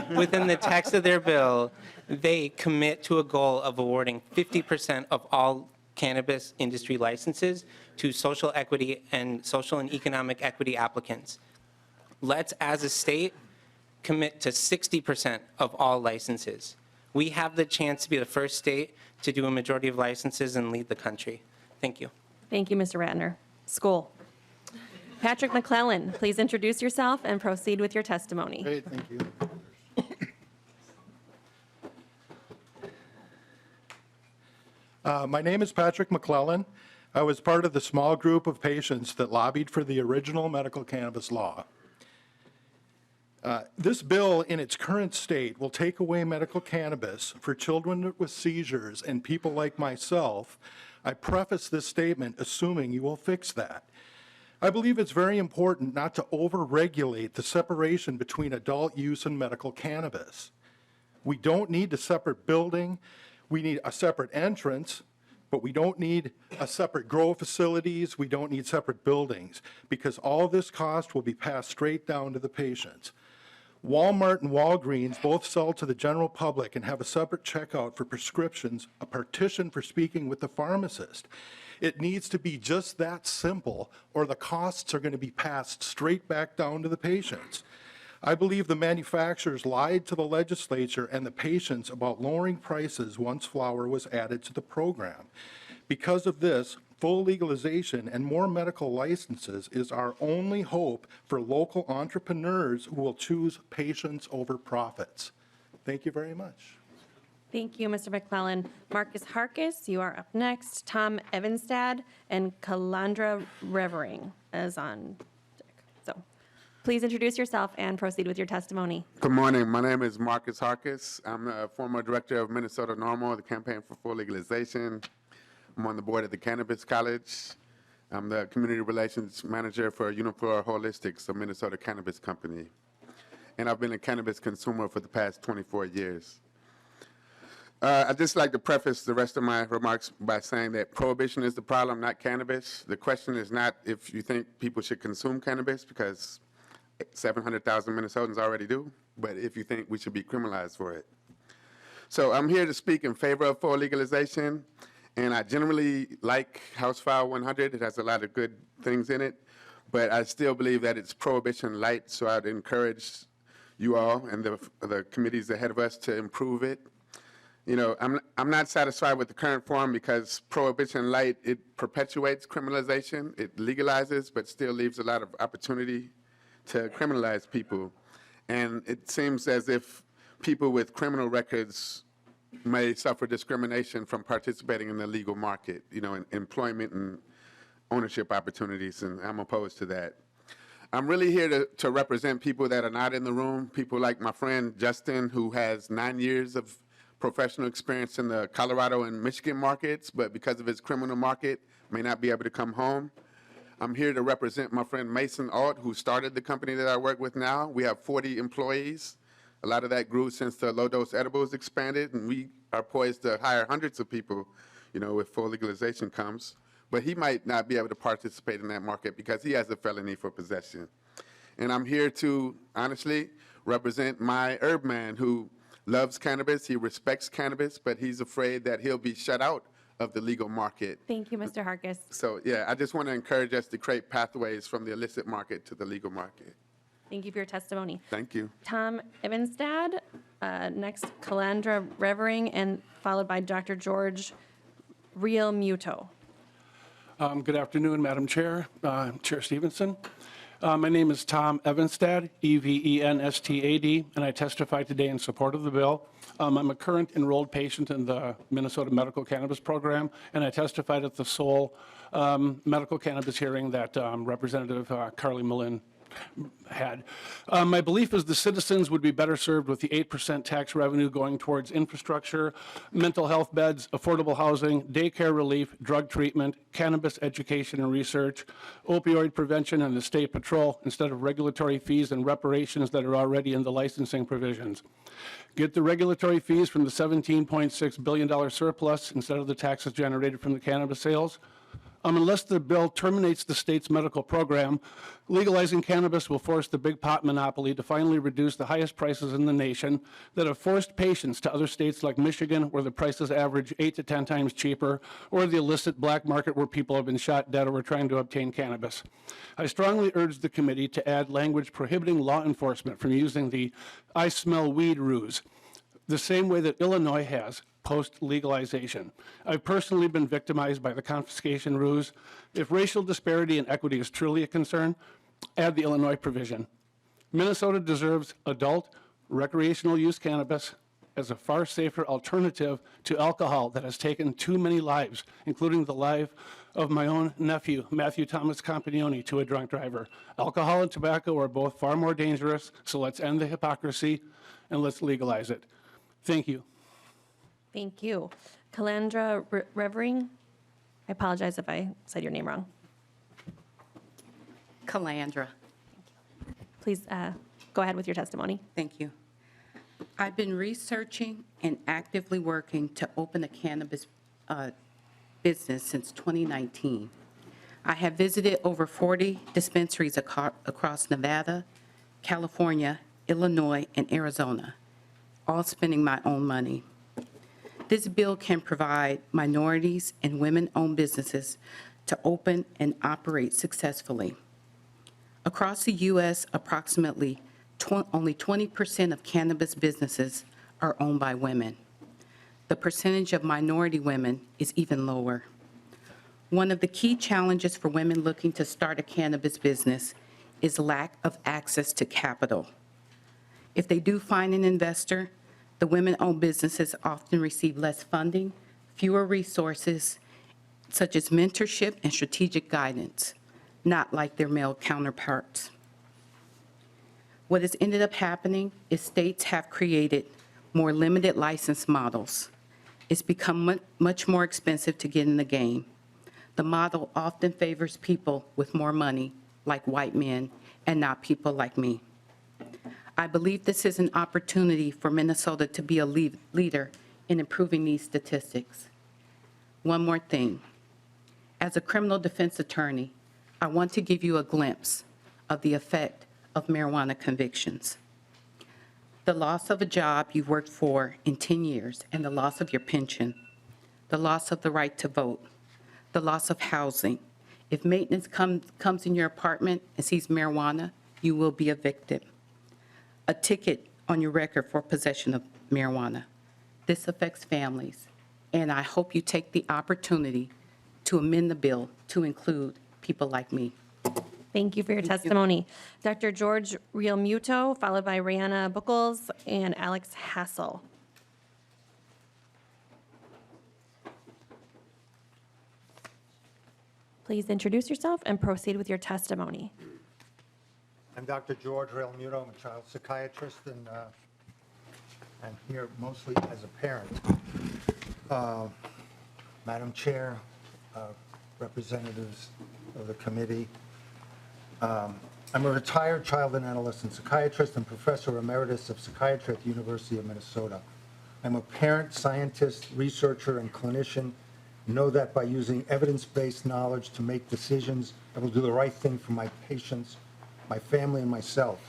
the text of their bill, they commit to a goal of awarding 50% of all cannabis industry licenses to social equity and social and economic equity applicants. Let's, as a state, commit to 60% of all licenses. We have the chance to be the first state to do a majority of licenses and lead the country. Thank you. Thank you, Mr. Ratner. School. Patrick McClellan, please introduce yourself and proceed with your testimony. Great, thank you. My name is Patrick McClellan. I was part of the small group of patients that lobbied for the original medical cannabis law. This bill, in its current state, will take away medical cannabis for children with seizures and people like myself. I preface this statement assuming you will fix that. I believe it's very important not to over-regulate the separation between adult use and medical cannabis. We don't need a separate building. We need a separate entrance, but we don't need a separate grow facilities. We don't need separate buildings because all this cost will be passed straight down to the patients. Walmart and Walgreens both sell to the general public and have a separate checkout for prescriptions, a partition for speaking with the pharmacist. It needs to be just that simple, or the costs are going to be passed straight back down to the patients. I believe the manufacturers lied to the legislature and the patients about lowering prices once flower was added to the program. Because of this, full legalization and more medical licenses is our only hope for local entrepreneurs who will choose patients over profits. Thank you very much. Thank you, Mr. McClellan. Marcus Harkis, you are up next. Tom Evanstad and Calandra Revering is on deck. So please introduce yourself and proceed with your testimony. Good morning. My name is Marcus Harkis. I'm the former director of Minnesota NORML, the Campaign for Full Legalization. I'm on the board at the Cannabis College. I'm the Community Relations Manager for Unifor Holistics, a Minnesota cannabis company. And I've been a cannabis consumer for the past 24 years. I'd just like to preface the rest of my remarks by saying that prohibition is the problem, not cannabis. The question is not if you think people should consume cannabis, because 700,000 Minnesotans already do, but if you think we should be criminalized for it. So I'm here to speak in favor of full legalization, and I generally like House File 100. It has a lot of good things in it, but I still believe that it's prohibition light, so I'd encourage you all and the committees ahead of us to improve it. You know, I'm not satisfied with the current form because prohibition light, it perpetuates criminalization. It legalizes, but still leaves a lot of opportunity to criminalize people. And it seems as if people with criminal records may suffer discrimination from participating in the legal market, you know, in employment and ownership opportunities, and I'm opposed to that. I'm really here to represent people that are not in the room, people like my friend Justin, who has 9 years of professional experience in the Colorado and Michigan markets, but because of his criminal market, may not be able to come home. I'm here to represent my friend Mason Alt, who started the company that I work with now. We have 40 employees. A lot of that grew since the low-dose edibles expanded, and we are poised to hire hundreds of people, you know, if full legalization comes. But he might not be able to participate in that market because he has a felony for possession. And I'm here to, honestly, represent my herb man who loves cannabis, he respects cannabis, but he's afraid that he'll be shut out of the legal market. Thank you, Mr. Harkis. So, yeah, I just want to encourage us to create pathways from the illicit market to the legal market. Thank you for your testimony. Thank you. Tom Evanstad, next Calandra Revering, and followed by Dr. George Real Muto. Good afternoon, Madam Chair, Chair Stephenson. My name is Tom Evanstad, Evenstad, and I testify today in support of the bill. I'm a current enrolled patient in the Minnesota Medical Cannabis Program, and I testified at the sole medical cannabis hearing that Representative Carly Malin had. My belief is the citizens would be better served with the 8% tax revenue going towards infrastructure, mental health beds, affordable housing, daycare relief, drug treatment, cannabis education and research, opioid prevention, and the state patrol instead of regulatory fees and reparations that are already in the licensing provisions. Get the regulatory fees from the $17.6 billion surplus instead of the taxes generated from the cannabis sales. Unless the bill terminates the state's medical program, legalizing cannabis will force the big pot monopoly to finally reduce the highest prices in the nation that have forced patients to other states like Michigan, where the prices average 8 to 10 times cheaper, or the illicit black market where people have been shot dead over trying to obtain cannabis. I strongly urge the committee to add language prohibiting law enforcement from using the "I smell weed" ruse, the same way that Illinois has post-legalization. I've personally been victimized by the confiscation ruse. If racial disparity and equity is truly a concern, add the Illinois provision. Minnesota deserves adult recreational use cannabis as a far safer alternative to alcohol that has taken too many lives, including the life of my own nephew, Matthew Thomas Campagnoni, to a drunk driver. Alcohol and tobacco are both far more dangerous, so let's end the hypocrisy and let's legalize it. Thank you. Thank you. Calandra Revering, I apologize if I said your name wrong. Calandra. Please go ahead with your testimony. Thank you. I've been researching and actively working to open a cannabis business since 2019. I have visited over 40 dispensaries across Nevada, California, Illinois, and Arizona, all spending my own money. This bill can provide minorities and women-owned businesses to open and operate successfully. Across the U.S., approximately only 20% of cannabis businesses are owned by women. The percentage of minority women is even lower. One of the key challenges for women looking to start a cannabis business is lack of access to capital. If they do find an investor, the women-owned businesses often receive less funding, fewer resources, such as mentorship and strategic guidance, not like their male counterparts. What has ended up happening is states have created more limited license models. It's become much more expensive to get in the game. the model often favors people with more money, like white men, and not people like me. I believe this is an opportunity for Minnesota to be a leader in improving these statistics. One more thing. As a criminal defense attorney, I want to give you a glimpse of the effect of marijuana convictions. The loss of a job you've worked for in 10 years and the loss of your pension, the loss of the right to vote, the loss of housing. If maintenance comes in your apartment and sees marijuana, you will be evicted. A ticket on your record for possession of marijuana. This affects families, and I hope you take the opportunity to amend the bill to include people like me. Thank you for your testimony. Dr. George Realmuto, followed by Rihanna Buchholz and Alex Hassel. Please introduce yourself and proceed with your testimony. I'm Dr. George Realmuto. I'm a child psychiatrist, and I'm here mostly as a parent. Madam Chair, representatives of the committee, I'm a retired child and adolescent psychiatrist and professor emeritus of psychiatry at the University of Minnesota. I'm a parent, scientist, researcher, and clinician. Know that by using evidence-based knowledge to make decisions, I will do the right thing for my patients, my family, and myself.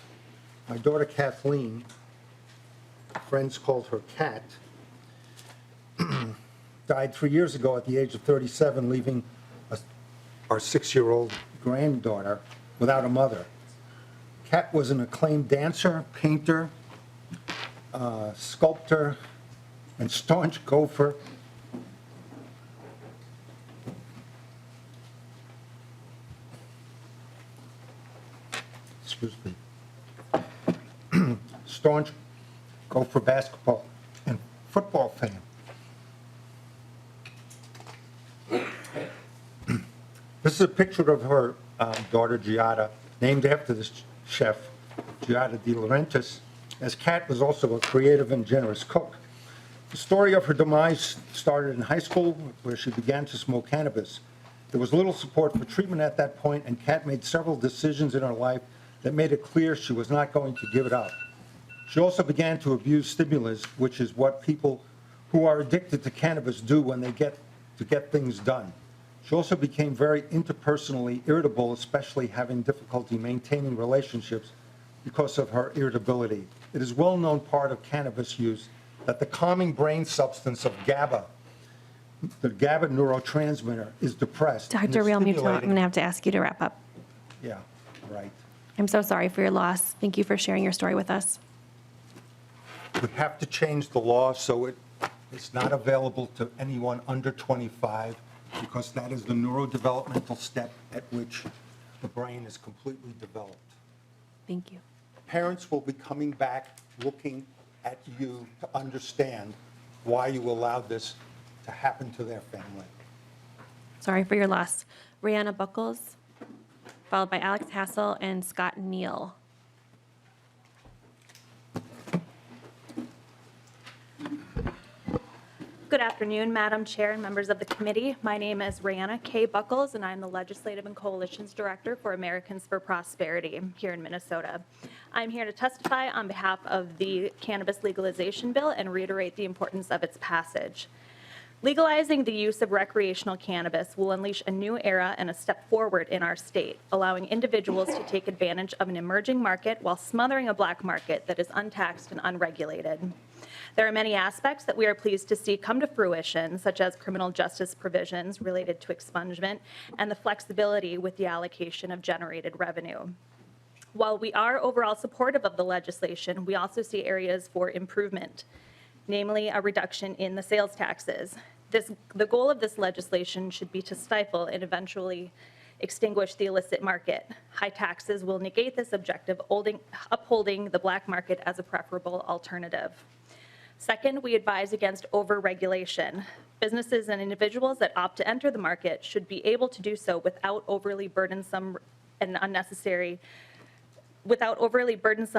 My daughter Kathleen, friends called her Kat, died 3 years ago at the age of 37, leaving our 6-year-old granddaughter without a mother. Kat was an acclaimed dancer, painter, sculptor, and staunch gopher. Excuse me. Staunch gopher basketball and football fan. This is a picture of her daughter, Giada, named after this chef, Giada De Laurentiis, as Kat was also a creative and generous cook. The story of her demise started in high school, where she began to smoke cannabis. There was little support for treatment at that point, and Kat made several decisions in her life that made it clear she was not going to give it up. She also began to abuse stimulants, which is what people who are addicted to cannabis do when they get things done. She also became very interpersonally irritable, especially having difficulty maintaining relationships because of her irritability. It is well-known part of cannabis use that the calming brain substance of GABA, the GABA neurotransmitter, is depressed. and Dr. it's Realmuto, I'm stimulating- going to have to ask you to wrap up. Yeah, right. I'm so sorry for your loss. Thank you for sharing your story with us. We have to change the law so it's not available to anyone under 25, because that is the neurodevelopmental step at which the brain is completely developed. Thank you. Parents will be coming back looking at you to understand why you allowed this to happen to their family. Sorry for your loss. Rihanna Buchholz, followed by Alex Hassel and Scott Neal. Good afternoon, Madam Chair and members of the committee. My name is Rihanna K. Buchholz, and I'm the Legislative and Coalitions Director for Americans for Prosperity here in Minnesota. I'm here to testify on behalf of the cannabis legalization bill and reiterate the importance of its passage. Legalizing the use of recreational cannabis will unleash a new era and a step forward in our state, allowing individuals to take advantage of an emerging market while smothering a black market that is untaxed and unregulated. There are many aspects that we are pleased to see come to fruition, such as criminal justice provisions related to expungement and the flexibility with the allocation of generated revenue. While we are overall supportive of the legislation, we also see areas for improvement, namely a reduction in the sales taxes. The goal of this legislation should be to stifle and eventually extinguish the illicit market. High taxes will negate this objective, upholding the black market as a preferable alternative. Second, we advise against over-regulation. Businesses and individuals that opt to enter the market should be able to do so without overly burdensome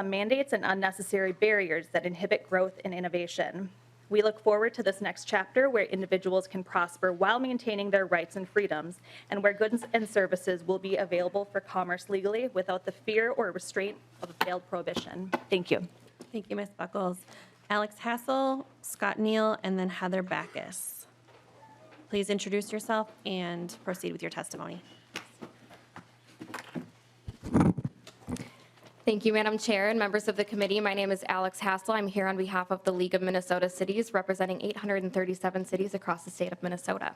mandates and unnecessary barriers that inhibit growth and innovation. We look forward to this next chapter where individuals can prosper while maintaining their rights and freedoms, and where goods and services will be available for commerce legally without the fear or restraint of a failed prohibition. Thank you. Thank you, Ms. Buckles. Alex Hassel, Scott Neal, and then Heather Backus. Please introduce yourself and proceed with your testimony. Thank you, Madam Chair and members of the committee. My name is Alex Hassel. I'm here on behalf of the League of Minnesota Cities, representing 837 cities across the state of Minnesota.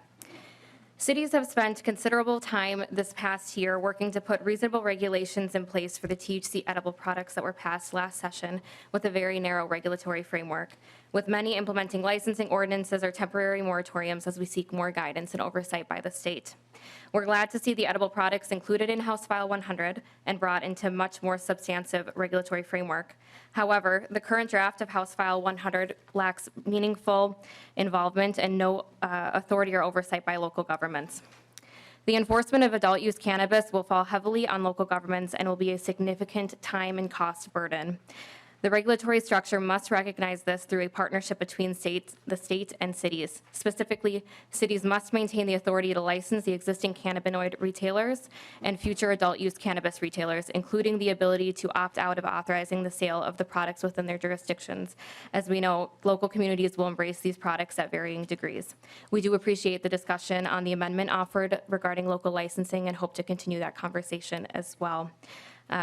Cities have spent considerable time this past year working to put reasonable regulations in place for the THC edible products that were passed last session with a very narrow regulatory framework, with many implementing licensing ordinances or temporary moratoriums as we seek more guidance and oversight by the state. We're glad to see the edible products included in House File 100 and brought into much more substantive regulatory framework. However, the current draft of House File 100 lacks meaningful involvement and no authority or oversight by local governments. The enforcement of adult use cannabis will fall heavily on local governments and will be a significant time and cost burden. The regulatory structure must recognize this through a partnership between the state and cities. Specifically, cities must maintain the authority to license the existing cannabinoid retailers and future adult use cannabis retailers, including the ability to opt out of authorizing the sale of the products within their jurisdictions. As we know, local communities will embrace these products at varying degrees. We do appreciate the discussion on the amendment offered regarding local licensing and hope to continue that conversation as well.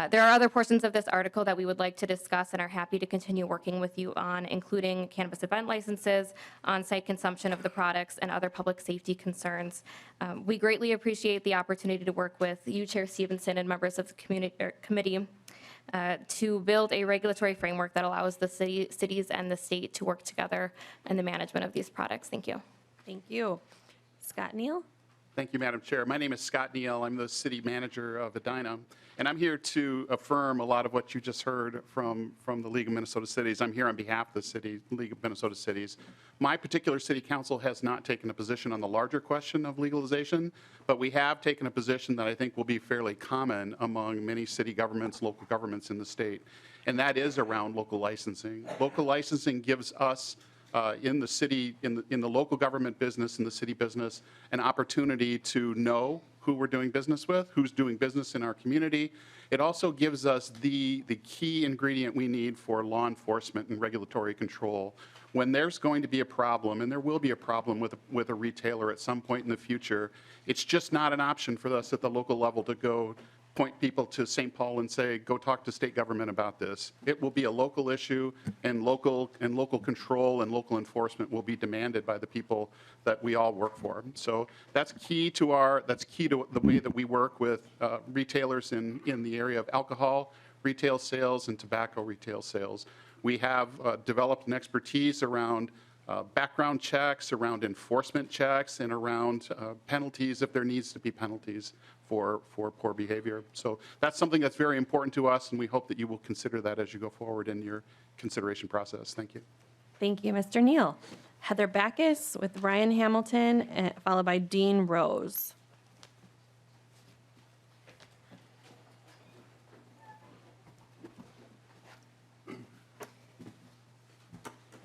There are other portions of this article that we would like to discuss and are happy to continue working with you on, including cannabis event licenses, on-site consumption of the products, and other public safety concerns. We greatly appreciate the opportunity to work with you, Chair Stephenson, and members of the committee to build a regulatory framework that allows the cities and the state to work together in the management of these products. Thank you. Thank you. Scott Neal? Thank you, Madam Chair. My name is Scott Neal. I'm the city manager of Edina, and I'm here to affirm a lot of what you just heard from the League of Minnesota Cities. I'm here on behalf of the League of Minnesota Cities. My particular city council has not taken a position on the larger question of legalization, but we have taken a position that I think will be fairly common among many city governments, local governments in the state, and that is around local licensing. Local licensing gives us in the city, in the local government business, in the city business, an opportunity to know who we're doing business with, who's doing business in our community. It also gives us the key ingredient we need for law enforcement and regulatory control. When there's going to be a problem, and there will be a problem with a retailer at some point in the future, it's just not an option for us at the local level to go point people to St. Paul and say, go talk to state government about this. It will be a local issue, and local control and local enforcement will be demanded by the people that we all work for. So that's key to the way that we work with retailers in the area of alcohol retail sales and tobacco retail sales. We have developed an expertise around background checks, around enforcement checks, and around penalties if there needs to be penalties for poor behavior. So that's something that's very important to us, and we hope that you will consider that as you go forward in your consideration process. Thank you. Thank you, Mr. Neal. Heather Backus with Ryan Hamilton, followed by Dean Rose.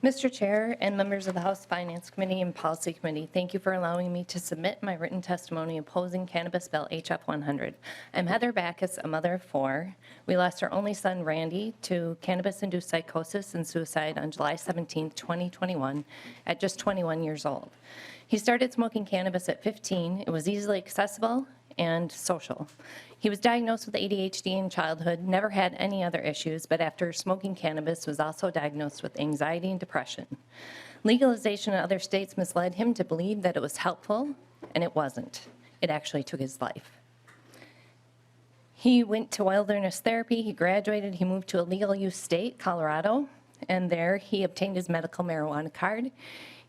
Mr. Chair and members of the House Finance Committee and Policy Committee, thank you for allowing me to submit my written testimony opposing Cannabis Bill HF 100. I'm Heather Backus, a mother of 4. We lost our only son, Randy, to cannabis-induced psychosis and suicide on July 17, 2021, at just 21 years old. He started smoking cannabis at 15. It was easily accessible and social. He was diagnosed with ADHD in childhood, never had any other issues, but after smoking cannabis was also diagnosed with anxiety and depression. Legalization in other states misled him to believe that it was helpful, and it wasn't. It actually took his life. He went to wilderness therapy, he graduated, he moved to a legal use state, Colorado, and there he obtained his medical marijuana card.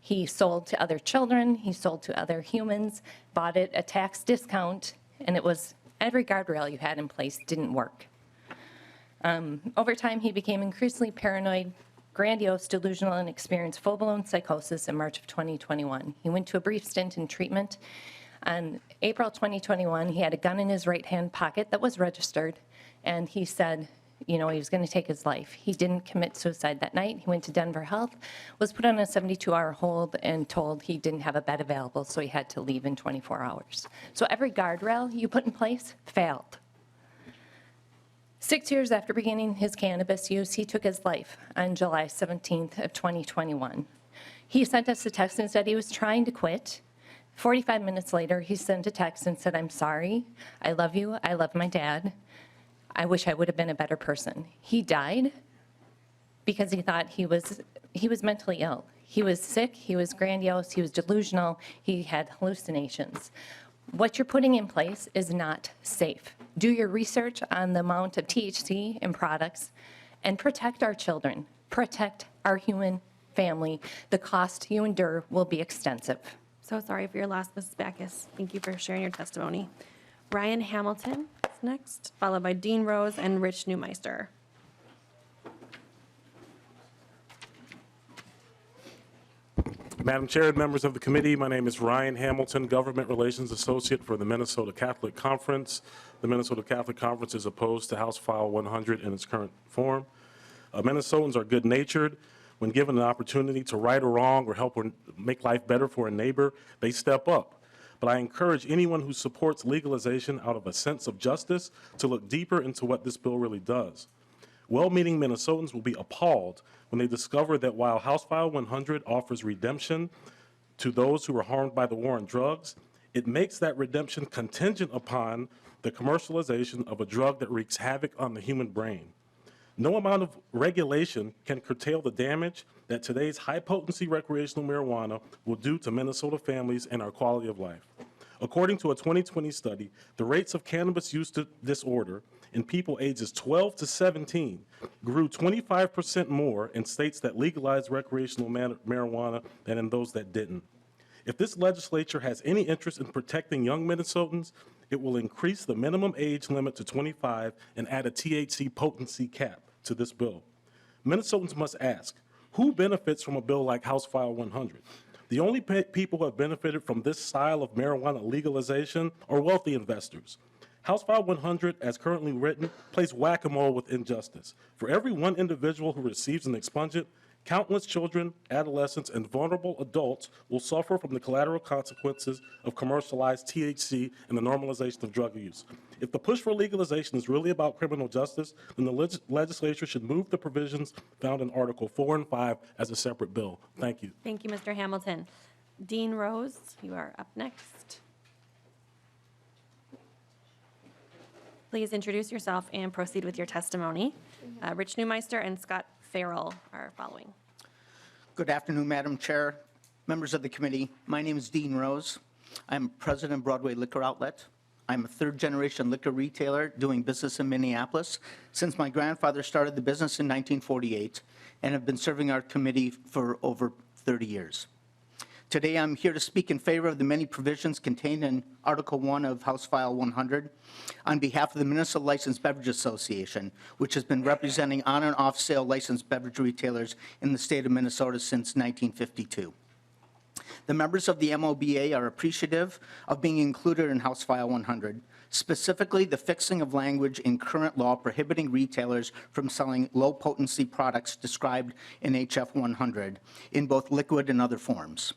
He sold to other children, he sold to other humans, bought it at a tax discount, and it was every guardrail you had in place didn't work. Over time, he became increasingly paranoid, grandiose, delusional, and experienced full-blown psychosis in March of 2021. He went to a brief stint in treatment. On April 2021, he had a gun in his right-hand pocket that was registered, and he said, he was going to take his life. He didn't commit suicide that night. He went to Denver Health, was put on a 72-hour hold, and told he didn't have a bed available, so he had to leave in 24 hours. So every guardrail you put in place failed. 6 years after beginning his cannabis use, he took his life on July 17th of 2021. He sent us a text and said he was trying to quit. 45 minutes later, he sent a text and said, "I'm sorry. I love you. I love my dad. I wish I would have been a better person." He died because he thought he was mentally ill. He was sick. He was grandiose. He was delusional. He had hallucinations. What you're putting in place is not safe. Do your research on the amount of THC in products and protect our children. Protect our human family. The cost you endure will be extensive. So sorry for your loss, Mrs. Backus. Thank you for sharing your testimony. Ryan Hamilton is next, followed by Dean Rose and Rich Neumeister. Madam Chair and members of the committee, my name is Ryan Hamilton, Government Relations Associate for the Minnesota Catholic Conference. The Minnesota Catholic Conference is opposed to House File 100 in its current form. Minnesotans are good-natured. When given an opportunity to right a wrong or help or make life better for a neighbor, they step up. But I encourage anyone who supports legalization out of a sense of justice to look deeper into what this bill really does. Well-meaning Minnesotans will be appalled when they discover that while House File 100 offers redemption to those who were harmed by the war on drugs, it makes that redemption contingent upon the commercialization of a drug that wreaks havoc on the human brain. No amount of regulation can curtail the damage that today's high-potency recreational marijuana will do to Minnesota families and our quality of life. According to a 2020 study, the rates of cannabis use disorder in people ages 12 to 17 grew 25% more in states that legalized recreational marijuana than in those that didn't. If this legislature has any interest in protecting young Minnesotans, it will increase the minimum age limit to 25 and add a THC potency cap to this bill. Minnesotans must ask, who benefits from a bill like House File 100? The only people who have benefited from this style of marijuana legalization are wealthy investors. House File 100, as currently written, plays whack-a-mole with injustice. For every one individual who receives an expungent, countless children, adolescents, and vulnerable adults will suffer from the collateral consequences of commercialized THC and the normalization of drug use. If the push for legalization is really about criminal justice, then the legislature should move the provisions found in Article 4 and 5 as a separate bill. Thank you. Thank you, Mr. Hamilton. Dean Rose, you are up next. Please introduce yourself and proceed with your testimony. Rich Neumeister and Scott Farrell are following. Good afternoon, Madam Chair, members of the committee. My name is Dean Rose. I'm president of Broadway Liquor Outlet. I'm a third-generation liquor retailer doing business in Minneapolis since my grandfather started the business in 1948 and have been serving our committee for over 30 years. Today, I'm here to speak in favor of the many provisions contained in Article 1 of House File 100 on behalf of the Minnesota Licensed Beverage Association, which has been representing on- and off-sale licensed beverage retailers in the state of Minnesota since 1952. The members of the MOBA are appreciative of being included in House File 100, specifically the fixing of language in current law prohibiting retailers from selling low-potency products described in HF 100 in both liquid and other forms.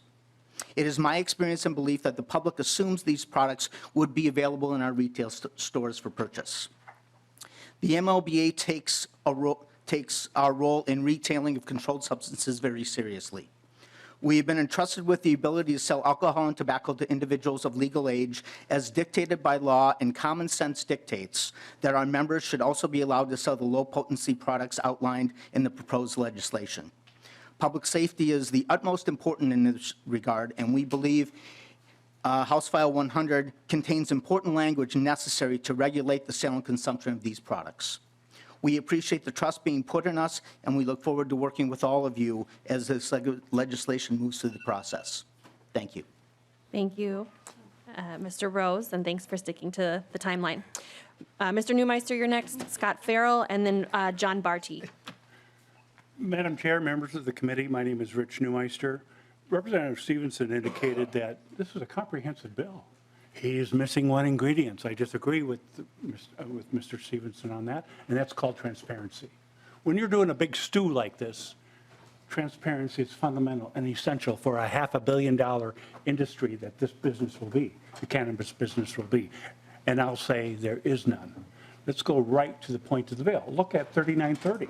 It is my experience and belief that the public assumes these products would be available in our retail stores for purchase. The MLBA takes our role in retailing of controlled substances very seriously. We have been entrusted with the ability to sell alcohol and tobacco to individuals of legal age as dictated by law, and common sense dictates that our members should also be allowed to sell the low-potency products outlined in the proposed legislation. Public safety is the utmost important in this regard, and we believe House File 100 contains important language necessary to regulate the sale and consumption of these products. We appreciate the trust being put in us, and we look forward to working with all of you as this legislation moves through the process. Thank you. Thank you, Mr. Rose, and thanks for sticking to the timeline. Mr. Neumeister, you're next, Scott Farrell, and then John Barty. Madam Chair, members of the committee, my name is Rich Neumeister. Representative Stephenson indicated that this is a comprehensive bill. He's missing one ingredient. I disagree with Mr. Stephenson on that, and that's called transparency. When you're doing a big stew like this, transparency is fundamental and essential for a $500 million industry that this business will be, the cannabis business will be. And I'll say there is none. Let's go right to the point of the bill. Look at 3930.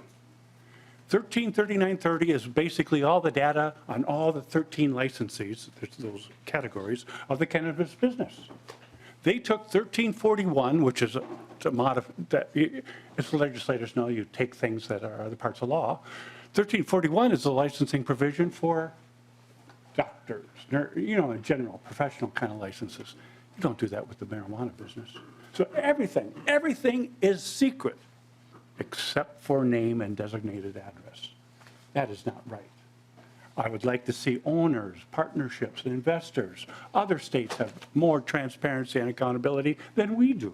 133930 is basically all the data on all the 13 licensees, those categories, of the cannabis business. They took 1341, which is as legislators know, you take things that are other parts of law. 1341 is the licensing provision for doctors, in general, professional kind of licenses. You don't do that with the marijuana business. So everything is secret except for name and designated address. That is not right. I would like to see owners, partnerships, and investors. Other states have more transparency and accountability than we do.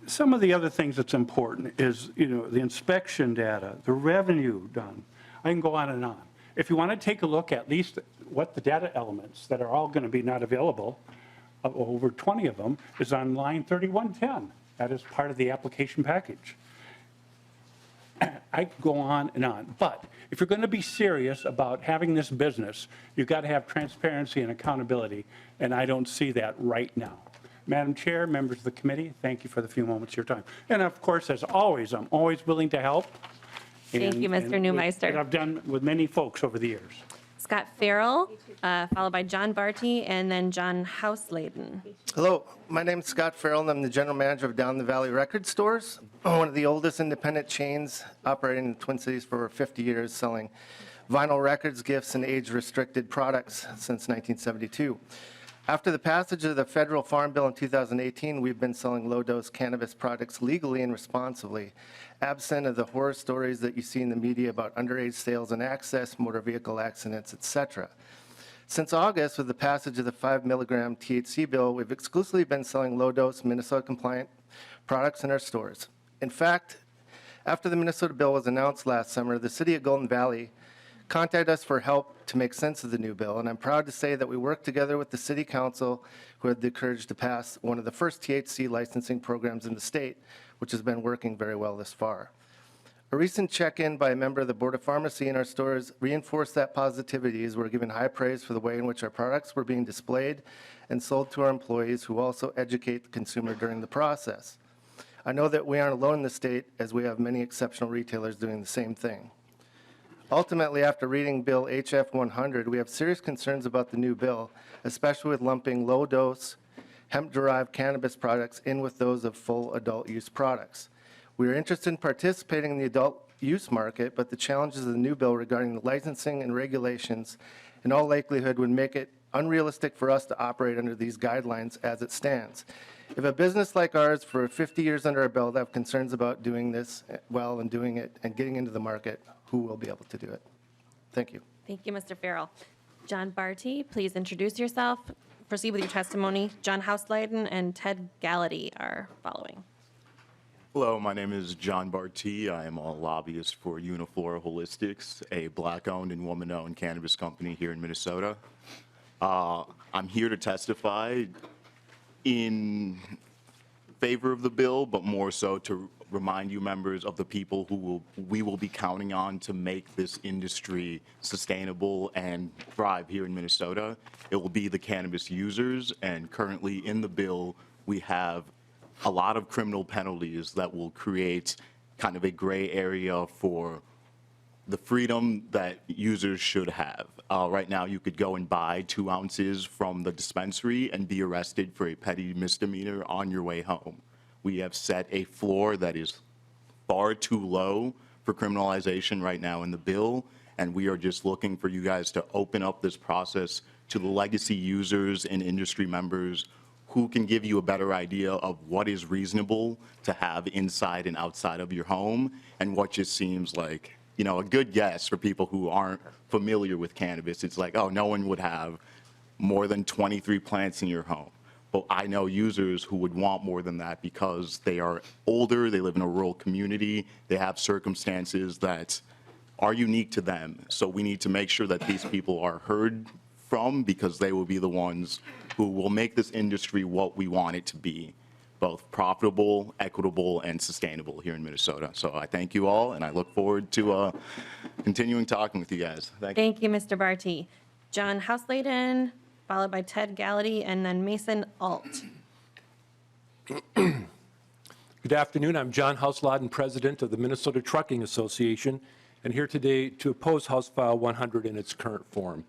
Some of the other things that's important is, the inspection data, the revenue done. I can go on and on. If you want to take a look at least what the data elements that are all going to be not available, over 20 of them, is on line 3110. That is part of the application package. I could go on and on. But if you're going to be serious about having this business, you've got to have transparency and accountability, and I don't see that right now. Madam Chair, members of the committee, thank you for the few moments of your time. And of course, as always, I'm always willing to help. Thank you, Mr. Newmeister. And I've done with many folks over the years. Scott Farrell, followed by John Barty, and then John Houseleden. Hello, my name is Scott Farrell, and I'm the general manager of Down the Valley Record Stores, one of the oldest independent chains operating in the Twin Cities for over 50 years, selling vinyl records, gifts, and age-restricted products since 1972. After the passage of the federal farm bill in 2018, we've been selling low-dose cannabis products legally and responsibly, absent of the horror stories that you see in the media about underage sales and access, motor vehicle accidents, etc. Since August, with the passage of the 5 milligram THC bill, we've exclusively been selling low-dose Minnesota-compliant products in our stores. In fact, after the Minnesota bill was announced last summer, the city of Golden Valley contacted us for help to make sense of the new bill, and I'm proud to say that we worked together with the city council, who had the courage to pass one of the first THC licensing programs in the state, which has been working very well this far. A recent check-in by a member of the Board of Pharmacy in our stores reinforced that positivity, as we're given high praise for the way in which our products were being displayed and sold to our employees, who also educate the consumer during the process. I know that we aren't alone in the state, as we have many exceptional retailers doing the same thing. Ultimately, after reading Bill HF 100, we have serious concerns about the new bill, especially with lumping low-dose hemp-derived cannabis products in with those of full adult use products. We are interested in participating in the adult use market, but the challenges of the new bill regarding the licensing and regulations in all likelihood would make it unrealistic for us to operate under these guidelines as it stands. If a business like ours, for 50 years under our belt, have concerns about doing this well and doing it and getting into the market, who will be able to do it? Thank you. Thank you, Mr. Farrell. John Barty, please introduce yourself. Proceed with your testimony. John Houseleden and Ted Gallaty are following. Hello, my name is John Barty. I am a lobbyist for Uniflora Holistics, a black-owned and woman-owned cannabis company here in Minnesota. I'm here to testify in favor of the bill, but more so to remind you members of the people who we will be counting on to make this industry sustainable and thrive here in Minnesota. It will be the cannabis users, and currently in the bill we have a lot of criminal penalties that will create kind of a gray area for the freedom that users should have. Right now you could go and buy 2 ounces from the dispensary and be arrested for a petty misdemeanor on your way home. We have set a floor that is far too low for criminalization right now in the bill, and we are just looking for you guys to open up this process to the legacy users and industry members who can give you a better idea of what is reasonable to have inside and outside of your home, and what just seems like, a good guess for people who aren't familiar with cannabis. It's like, oh, no one would have more than 23 plants in your home. But I know users who would want more than that because they are older, they live in a rural community, they have circumstances that are unique to them. So we need to make sure that these people are heard from, because they will be the ones who will make this industry what we want it to be, both profitable, equitable, and sustainable here in Minnesota. So I thank you all, and I look forward to continuing talking with you guys. Thank you. Thank you, Mr. Barty. John Houselayden, followed by Ted Gallaty, and then Mason Alt. Good afternoon. I'm John Houselayden, President of the Minnesota Trucking Association, and here today to oppose House File 100 in its current form.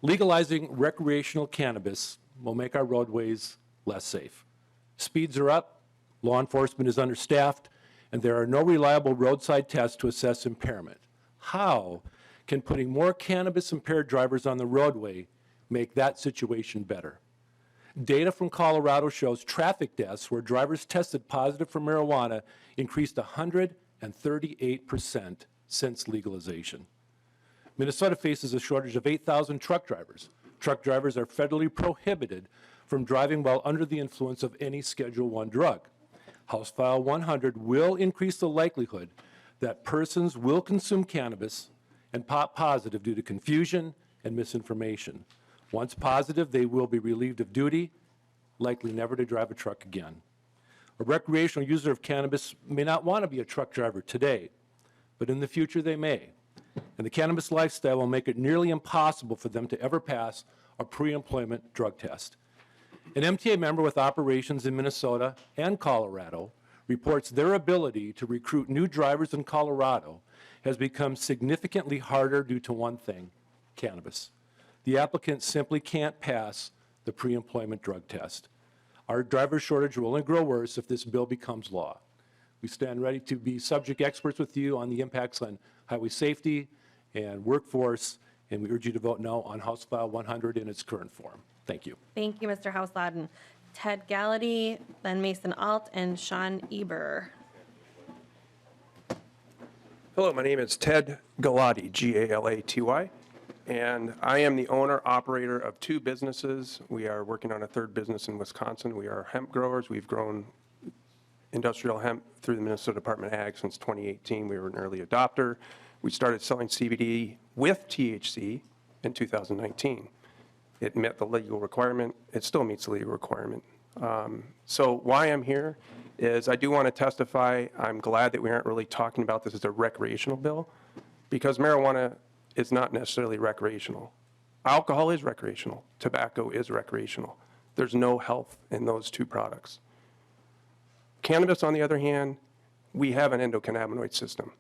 Legalizing recreational cannabis will make our roadways less safe. Speeds are up, law enforcement is understaffed, and there are no reliable roadside tests to assess impairment. How can putting more cannabis-impaired drivers on the roadway make that situation better? Data from Colorado shows traffic deaths where drivers tested positive for marijuana increased 138% since legalization. Minnesota faces a shortage of 8,000 truck drivers. Truck drivers are federally prohibited from driving while under the influence of any Schedule I drug. House File 100 will increase the likelihood that persons will consume cannabis and pop positive due to confusion and misinformation. Once positive, they will be relieved of duty, likely never to drive a truck again. A recreational user of cannabis may not want to be a truck driver today, but in the future they may. And the cannabis lifestyle will make it nearly impossible for them to ever pass a pre-employment drug test. An MTA member with operations in Minnesota and Colorado reports their ability to recruit new drivers in Colorado has become significantly harder due to one thing: cannabis. The applicant simply can't pass the pre-employment drug test. Our driver shortage will only grow worse if this bill becomes law. We stand ready to be subject experts with you on the impacts on highway safety and workforce, and we urge you to vote no on House File 100 in its current form. Thank you. Thank you, Mr. Houselayden. Ted Gallaty, then Mason Alt, and Sean Eber. Hello, my name is Ted Gallaty, G-A-L-A-T-Y, and I am the owner-operator of two businesses. We are working on a third business in Wisconsin. We are hemp growers. We've grown industrial hemp through the Minnesota Department of Ag since 2018. We were an early adopter. We started selling CBD with THC in 2019. It met the legal requirement. It still meets the legal requirement. So why I'm here is I do want to testify. I'm glad that we aren't really talking about this as a recreational bill, because marijuana is not necessarily recreational. Alcohol is recreational. Tobacco is recreational. There's no health in those two products. Cannabis, on the other hand, we have an endocannabinoid system.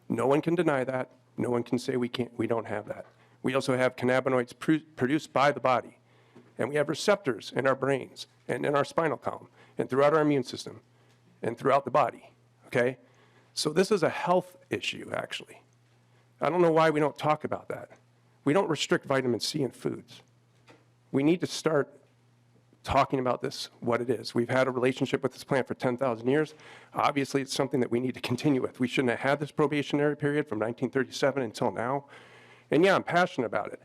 No one can deny that. No one can say we don't have that. We also have cannabinoids produced by the body. And we have receptors in our brains and in our spinal column and throughout our immune system and throughout the body, okay? So this is a health issue, actually. I don't know why we don't talk about that. We don't restrict vitamin C in foods. We need to start talking about this, what it is. We've had a relationship with this plant for 10,000 years. Obviously, it's something that we need to continue with. We shouldn't have had this probationary period from 1937 until now. And yeah, I'm passionate about it.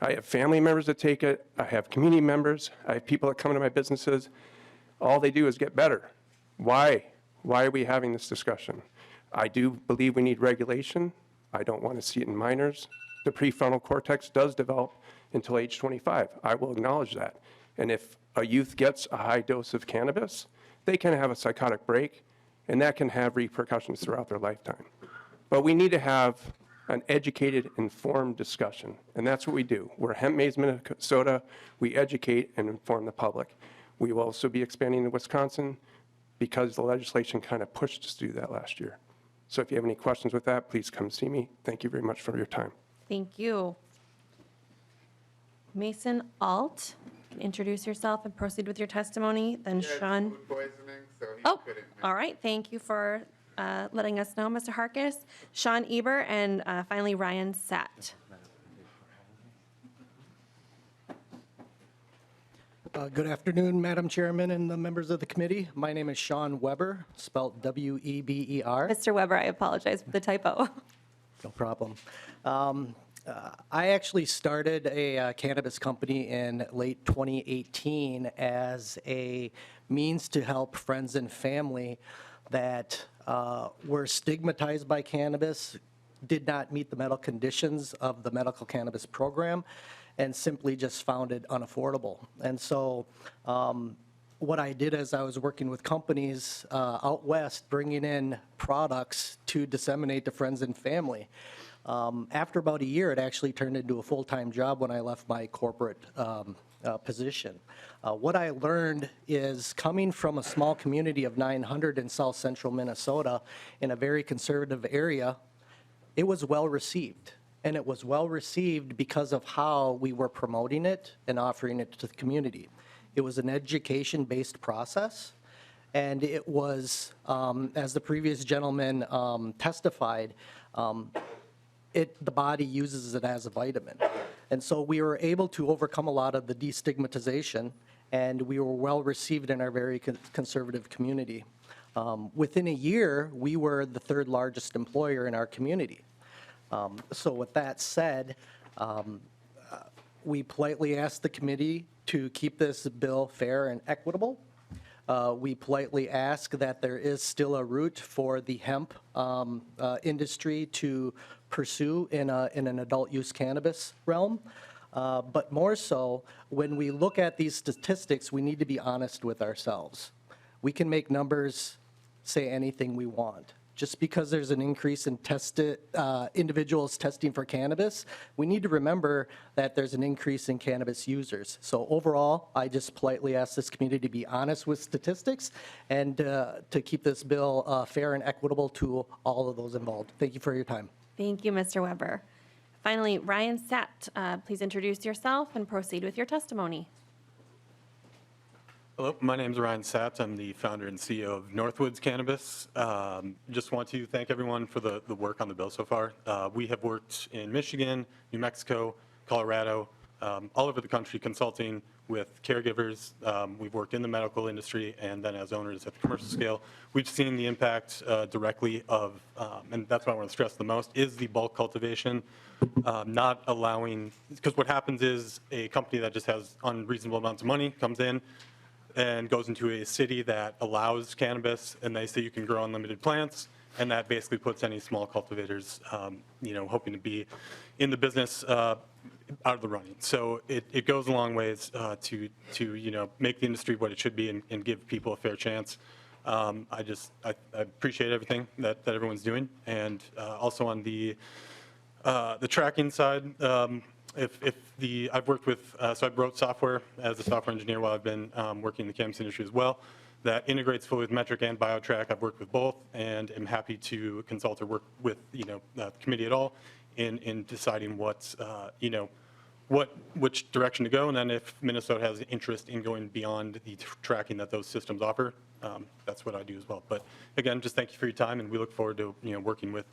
I have family members that take it. I have community members. I have people that come into my businesses. All they do is get better. Why? Why are we having this discussion? I do believe we need regulation. I don't want to see it in minors. The prefrontal cortex does develop until age 25. I will acknowledge that. And if a youth gets a high dose of cannabis, they can have a psychotic break, and that can have repercussions throughout their lifetime. But we need to have an educated, informed discussion, and that's what we do. We're Hemp Maize Minnesota. We educate and inform the public. We will also be expanding to Wisconsin because the legislation kind of pushed us to do that last year. So if you have any questions with that, please come see me. Thank you very much for your time. Thank you. Mason Alt, introduce yourself and proceed with your testimony. Then Sean. Oh, all right. Thank you for letting us know, Mr. Harkis. Sean Eber, and finally Ryan Satt. Good afternoon, Madam Chairman and the members of the committee. My name is Sean Weber, spelled W-E-B-E-R. Mr. Weber, I apologize for the typo. No problem. I actually started a cannabis company in late 2018 as a means to help friends and family that were stigmatized by cannabis, did not meet the medical conditions of the medical cannabis program, and simply just found it unaffordable. And so what I did is I was working with companies out west, bringing in products to disseminate to friends and family. After about a year, it actually turned into a full-time job when I left my corporate position. What I learned is coming from a small community of 900 in south central Minnesota in a very conservative area, it was well received. And it was well received because of how we were promoting it and offering it to the community. It was an education-based process, and it was, as the previous gentleman testified, the body uses it as a vitamin. And so we were able to overcome a lot of the destigmatization, and we were well received in our very conservative community. Within a year, we were the third largest employer in our community. So with that said, we politely asked the committee to keep this bill fair and equitable. We politely ask that there is still a route for the hemp industry to pursue in an adult use cannabis realm. But more so, when we look at these statistics, we need to be honest with ourselves. We can make numbers say anything we want. Just because there's an increase in individuals testing for cannabis, we need to remember that there's an increase in cannabis users. So overall, I just politely ask this community to be honest with statistics and to keep this bill fair and equitable to all of those involved. Thank you for your time. Thank you, Mr. Weber. Finally, Ryan Satt, please introduce yourself and proceed with your testimony. Hello, my name is Ryan Satt. I'm the founder and CEO of Northwoods Cannabis. Just want to thank everyone for the work on the bill so far. We have worked in Michigan, New Mexico, Colorado, all over the country consulting with caregivers. We've worked in the medical industry and then as owners at the commercial scale. We've seen the impact directly of, and that's what I want to stress the most, is the bulk cultivation. Not allowing, because what happens is a company that just has unreasonable amounts of money comes in and goes into a city that allows cannabis, and they say you can grow unlimited plants, and that basically puts any small cultivators, hoping to be in the business out of the running. So it goes a long ways to make the industry what it should be and give people a fair chance. I appreciate everything that everyone's doing, and also on the tracking side. I've worked with, so I wrote software as a software engineer while I've been working in the cannabis industry as well. That integrates fully with Metric and BioTrack. I've worked with both, and am happy to consult or work with the committee at all in deciding which direction to go, and then if Minnesota has interest in going beyond the tracking that those systems offer, that's what I do as well. But again, just thank you for your time, and we look forward to working with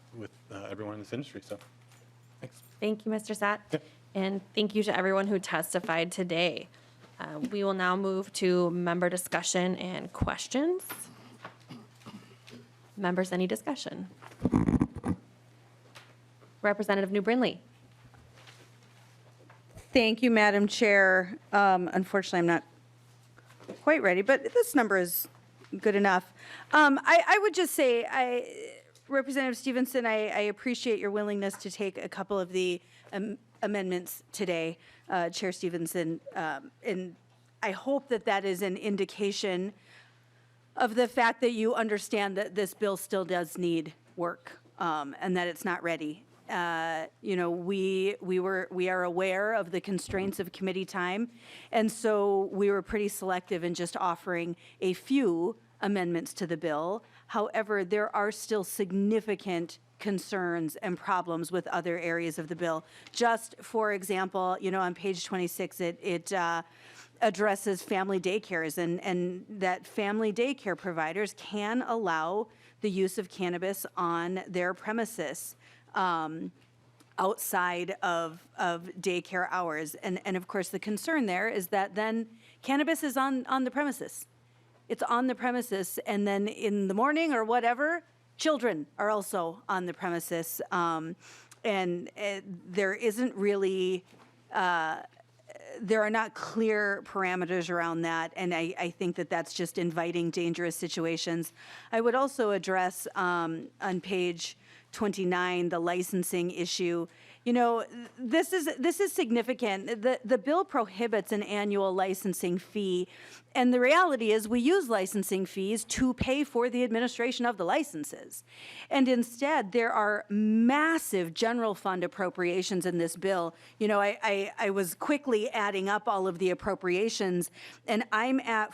everyone in this industry. So, thanks. Thank you, Mr. Satt. Yeah. And thank you to everyone who testified today. We will now move to member discussion and questions. Members, any discussion? Representative New Brindley. Thank you, Madam Chair. Unfortunately, I'm not quite ready, but this number is good enough. I would just say, Representative Stephenson, I appreciate your willingness to take a couple of the amendments today, Chair Stephenson, and I hope that that is an indication of the fact that you understand that this bill still does need work and that it's not ready. We are aware of the constraints of committee time, and so we were pretty selective in just offering a few amendments to the bill. However, there are still significant concerns and problems with other areas of the bill. Just for example, on page 26, it addresses family daycares and that family daycare providers can allow the use of cannabis on their premises outside of daycare hours. And of course, the concern there is that then cannabis is on the premises. It's on the premises, and then in the morning or whatever, children are also on the premises. And there isn't really, there are not clear parameters around that, and I think that that's just inviting dangerous situations. I would also address on page 29 the licensing issue. This is significant. The bill prohibits an annual licensing fee, and the reality is we use licensing fees to pay for the administration of the licenses. And instead, there are massive general fund appropriations in this bill. I was quickly adding up all of the appropriations, and I'm at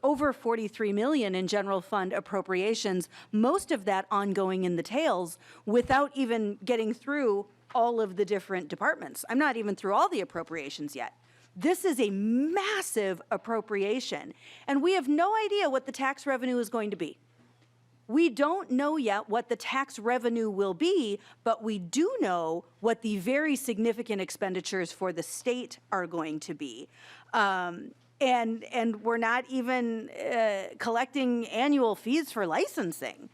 over 43 million in general fund appropriations, most of that ongoing in the tails, without even getting through all of the different departments. I'm not even through all the appropriations yet. This is a massive appropriation, and we have no idea what the tax revenue is going to be. We don't know yet what the tax revenue will be, but we do know what the very significant expenditures for the state are going to be. And we're not even collecting annual fees for licensing.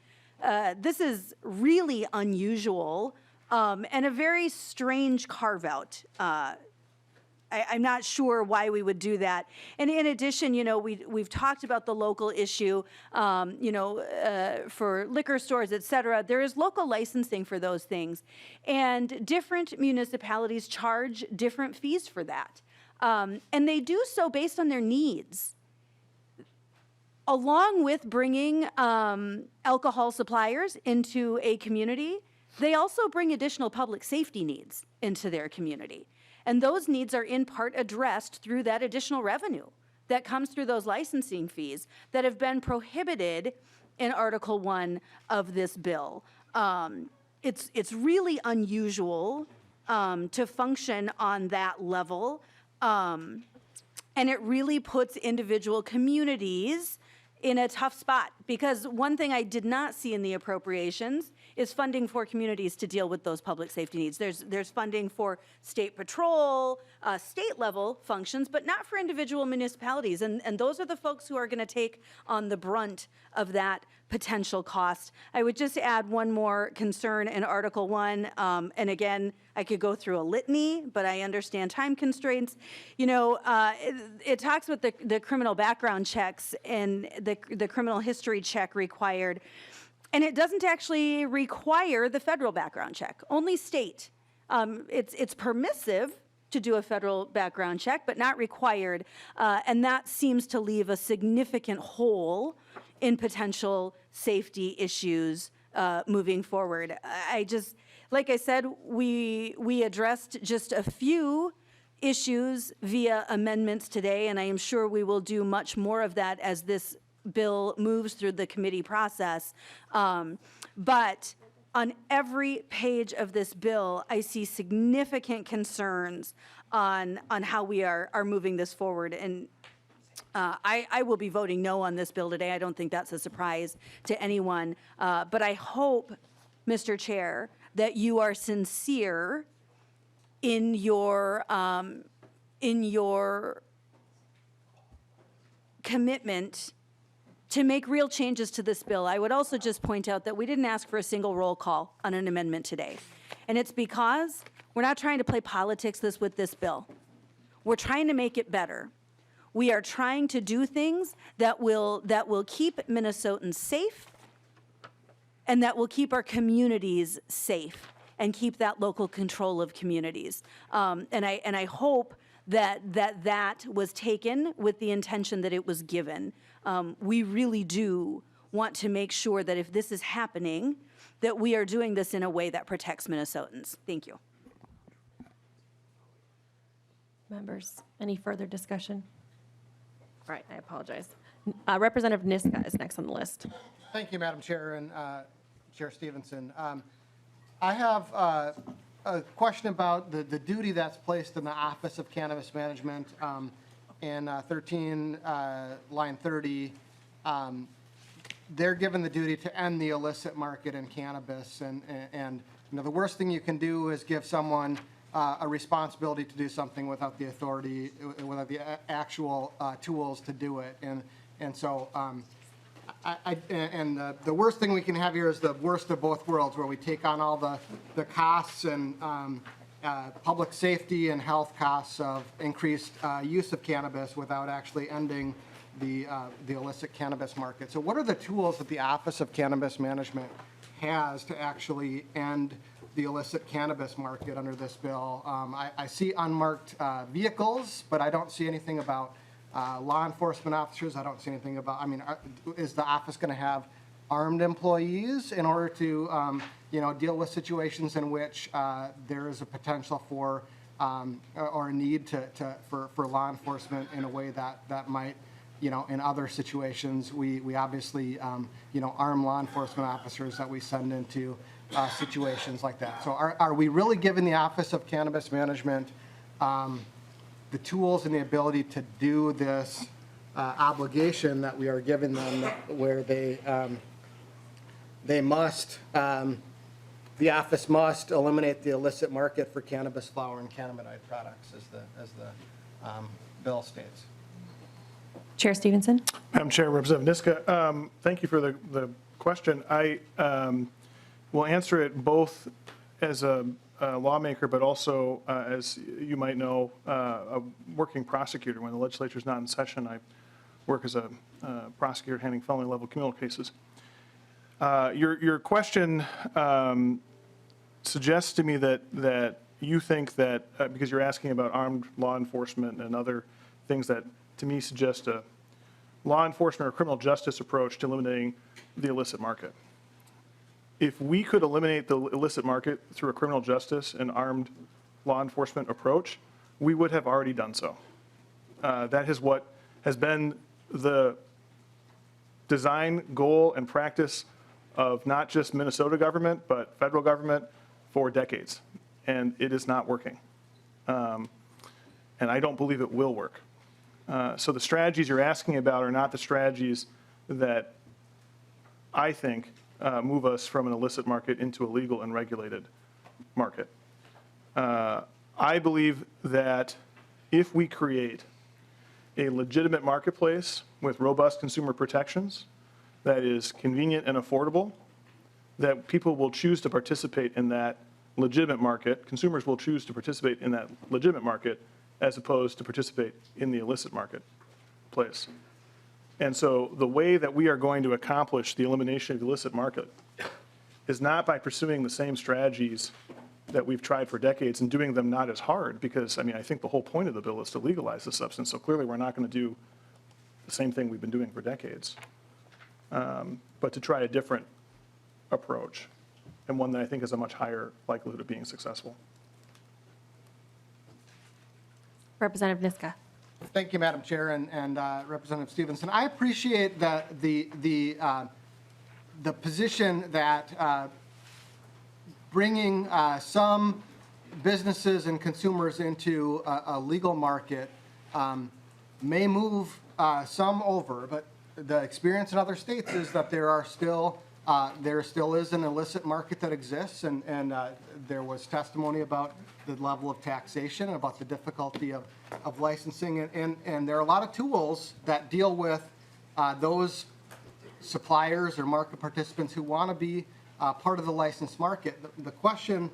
This is really unusual and a very strange carve-out. I'm not sure why we would do that. And in addition, we've talked about the local issue, for liquor stores, et cetera. There is local licensing for those things. And different municipalities charge different fees for that. And they do so based on their needs. Along with bringing alcohol suppliers into a community, they also bring additional public safety needs into their community. And those needs are in part addressed through that additional revenue that comes through those licensing fees that have been prohibited in Article 1 of this bill. It's really unusual to function on that level, and it really puts individual communities in a tough spot, because one thing I did not see in the appropriations is funding for communities to deal with those public safety needs. There's funding for state patrol, state level functions, but not for individual municipalities. And those are the folks who are going to take on the brunt of that potential cost. I would just add one more concern in Article 1. And again, I could go through a litany, but I understand time constraints. It talks about the criminal background checks and the criminal history check required. And it doesn't actually require the federal background check, only state. It's permissive to do a federal background check, but not required. And that seems to leave a significant hole in potential safety issues moving forward. Like I said, we addressed just a few issues via amendments today, and I am sure we will do much more of that as this bill moves through the committee process. But on every page of this bill, I see significant concerns on how we are moving this forward. And I will be voting no on this bill today. I don't think that's a surprise to anyone. But I hope, Mr. Chair, that you are sincere in your commitment to make real changes to this bill. I would also just point out that we didn't ask for a single roll call on an amendment today. And it's because we're not trying to play politics with this bill. We're trying to make it better. We are trying to do things that will keep Minnesotans safe and that will keep our communities safe and keep that local control of communities. And I hope that was taken with the intention that it was given. We really do want to make sure that if this is happening, that we are doing this in a way that protects Minnesotans. Thank you. Members, any further discussion? All right, I apologize. Representative Niska is next on the list. Thank you, Madam Chair and Chair Stephenson. I have a question about the duty that's placed in the Office of Cannabis Management in 13, line 30. They're given the duty to end the illicit market in cannabis, and the worst thing you can do is give someone a responsibility to do something without the authority, without the actual tools to do it, and so. The worst thing we can have here is the worst of both worlds, where we take on all the costs and public safety and health costs of increased use of cannabis without actually ending the illicit cannabis market. So what are the tools that the Office of Cannabis Management has to actually end the illicit cannabis market under this bill. I see unmarked vehicles, but I don't see anything about law enforcement officers. I don't see anything about, I mean, is the office going to have armed employees in order to, deal with situations in which there is a potential for or a need for law enforcement in a way that might, in other situations, we obviously, arm law enforcement officers that we send into situations like that. So are we really giving the Office of Cannabis Management the tools and the ability to do this obligation that we are giving them, where they must, the office must eliminate the illicit market for cannabis flower and cannabinoid products, as the bill states? Chair Stephenson? Madam Chair, Representative Niska, thank you for the question. I will answer it both as a lawmaker, but also, as you might know, a working prosecutor. When the legislature is not in session, I work as a prosecutor handling felony level criminal cases. Your question suggests to me that you think that, because you're asking about armed law enforcement and other things that to me suggest a law enforcement or criminal justice approach to eliminating the illicit market. If we could eliminate the illicit market through a criminal justice and armed law enforcement approach, we would have already done so. That is what has been the design, goal, and practice of not just Minnesota government, but federal government for decades. And it is not working. And I don't believe it will work. So the strategies you're asking about are not the strategies that I think move us from an illicit market into a legal and regulated market. I believe that if we create a legitimate marketplace with robust consumer protections that is convenient and affordable, that people will choose to participate in that legitimate market, consumers will choose to participate in that legitimate market as opposed to participate in the illicit marketplace. And so the way that we are going to accomplish the elimination of the illicit market is not by pursuing the same strategies that we've tried for decades and doing them not as hard, because, I mean, I think the whole point of the bill is to legalize the substance. So clearly we're not going to do the same thing we've been doing for decades, but to try a different approach, and one that I think has a much higher likelihood of being successful. Representative Niska. Thank you, Madam Chair, and Representative Stephenson. I appreciate the position that bringing some businesses and consumers into a legal market may move some over, but the experience in other states is that there still is an illicit market that exists, and there was testimony about the level of taxation and about the difficulty of licensing, and there are a lot of tools that deal with those suppliers or market participants who want to be part of the licensed market. The question,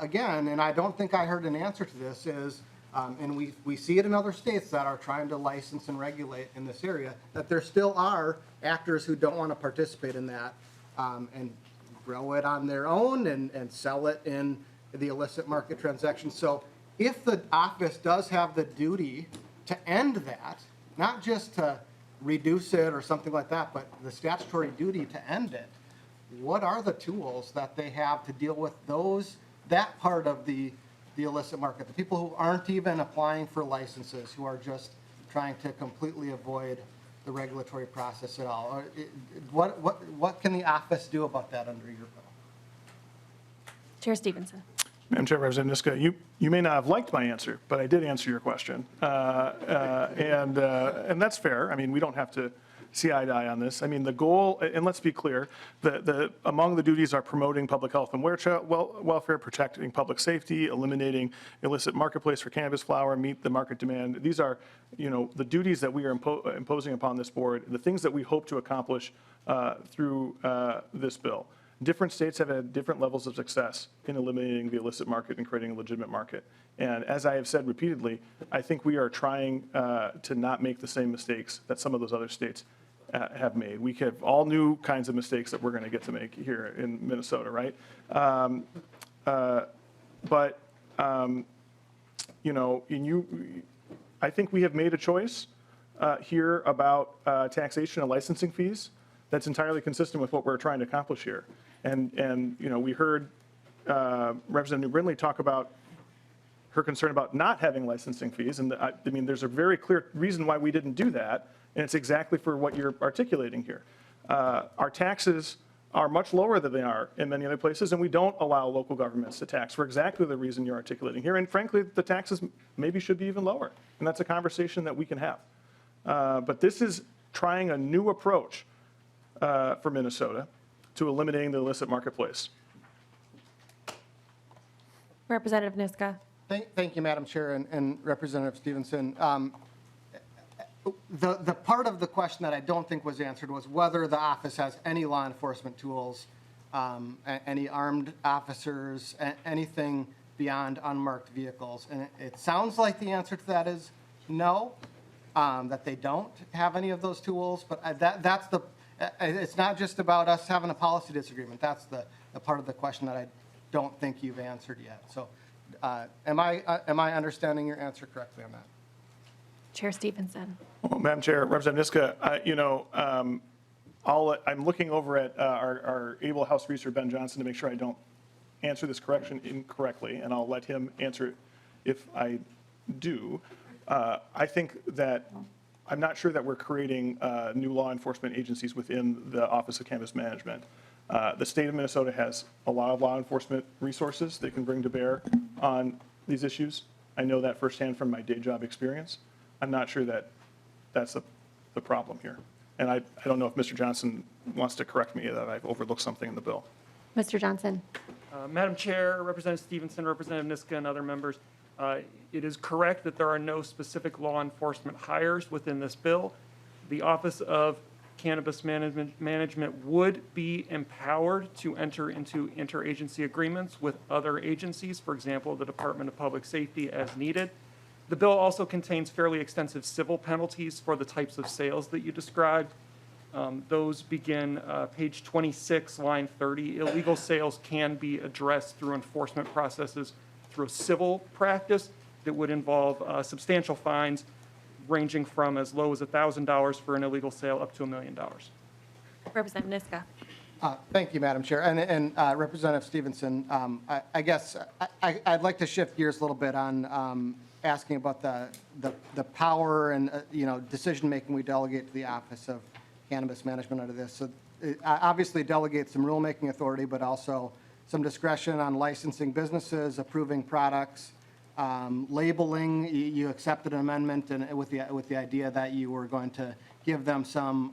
again, and I don't think I heard an answer to this, is, and we see it in other states that are trying to license and regulate in this area, that there still are actors who don't want to participate in that and grow it on their own and sell it in the illicit market transactions. So if the office does have the duty to end that, not just to reduce it or something like that, but the statutory duty to end it, what are the tools that they have to deal with that part of the illicit market, the people who aren't even applying for licenses, who are just trying to completely avoid the regulatory process at all? What can the office do about that under your bill? Chair Stephenson. Madam Chair, Representative Niska, you may not have liked my answer, but I did answer your question. And that's fair. I mean, we don't have to see eye to eye on this. I mean, the goal, and let's be clear, among the duties are promoting public health and welfare, protecting public safety, eliminating illicit marketplace for cannabis flower, meet the market demand. These are, the duties that we are imposing upon this board, the things that we hope to accomplish through this bill. Different states have had different levels of success in eliminating the illicit market and creating a legitimate market. And as I have said repeatedly, I think we are trying to not make the same mistakes that some of those other states have made. We have all new kinds of mistakes that we're going to get to make here in Minnesota, right? But, I think we have made a choice here about taxation and licensing fees that's entirely consistent with what we're trying to accomplish here. And we heard Representative Brindley talk about her concern about not having licensing fees. And I mean, there's a very clear reason why we didn't do that. And it's exactly for what you're articulating here. Our taxes are much lower than they are in many other places, and we don't allow local governments to tax for exactly the reason you're articulating here. And frankly, the taxes maybe should be even lower. And that's a conversation that we can have. But this is trying a new approach for Minnesota to eliminating the illicit marketplace. Representative Niska. Thank you, Madam Chair and Representative Stephenson. The part of the question that I don't think was answered was whether the office has any law enforcement tools, any armed officers, anything beyond unmarked vehicles. And it sounds like the answer to that is no, that they don't have any of those tools. But it's not just about us having a policy disagreement. That's the part of the question that I don't think you've answered yet. So am I understanding your answer correctly on that? Chair Stephenson. Well, Madam Chair, Representative Niska, I'm looking over at our able House Researcher, Ben Johnson, to make sure I don't answer this correction incorrectly, and I'll let him answer it if I do. I think that I'm not sure that we're creating new law enforcement agencies within the Office of Cannabis Management. The state of Minnesota has a lot of law enforcement resources they can bring to bear on these issues. I know that firsthand from my day job experience. I'm not sure that that's the problem here. And I don't know if Mr. Johnson wants to correct me that I've overlooked something in the bill. Mr. Johnson. Madam Chair, Representative Stephenson, Representative Niska, and other members, it is correct that there are no specific law enforcement hires within this bill. The Office of Cannabis Management would be empowered to enter into interagency agreements with other agencies, for example, the Department of Public Safety as needed. The bill also contains fairly extensive civil penalties for the types of sales that you described. Those begin page 26, line 30. Illegal sales can be addressed through enforcement processes through a civil practice that would involve substantial fines ranging from as low as $1,000 for an illegal sale up to $1 million. Representative Niska. Thank you, Madam Chair. And Representative Stephenson, I guess I'd like to shift gears a little bit on asking about the power and decision-making we delegate to the Office of Cannabis Management under this. So it obviously delegates some rulemaking authority, but also some discretion on licensing businesses, approving products, labeling. You accepted an amendment and with the idea that you were going to give them some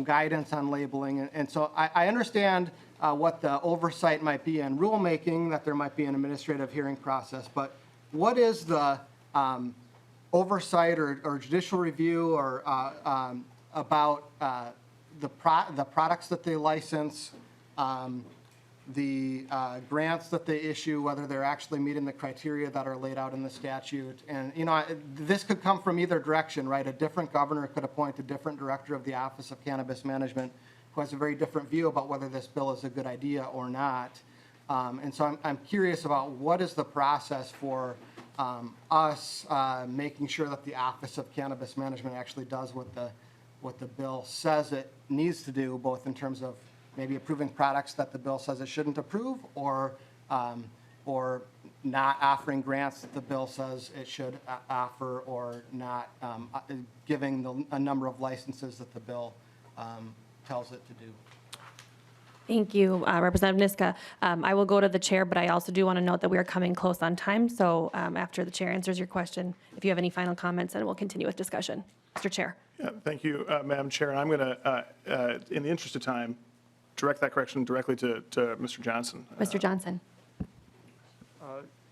guidance on labeling. And so I understand what the oversight might be in rulemaking, that there might be an administrative hearing process, but what is the oversight or judicial review or about the products that they license, the grants that they issue, whether they're actually meeting the criteria that are laid out in the statute? And, this could come from either direction, right? A different governor could appoint a different director of the Office of Cannabis Management who has a very different view about whether this bill is a good idea or not. And so I'm curious about what is the process for us making sure that the Office of Cannabis Management actually does what the bill says it needs to do, both in terms of maybe approving products that the bill says it shouldn't approve, or not offering grants that the bill says it should offer, or not giving a number of licenses that the bill tells it to do. Thank you, Representative Niska. I will go to the chair, but I also do want to note that we are coming close on time. So after the chair answers your question, if you have any final comments, then we'll continue with discussion. Mr. Chair. Yeah, thank you, Madam Chair. And I'm going to, in the interest of time, direct that correction directly to Mr. Johnson. Mr. Johnson.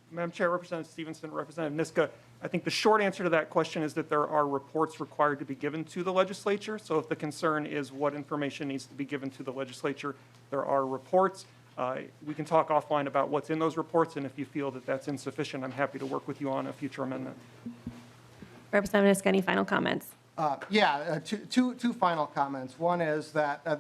Madam Chair, Representative Stephenson, Representative Niska, I think the short answer to that question is that there are reports required to be given to the legislature. So if the concern is what information needs to be given to the legislature, there are reports. We can talk offline about what's in those reports, and if you feel that that's insufficient, I'm happy to work with you on a future amendment. Representative Niska, any final comments? Two final comments. One is that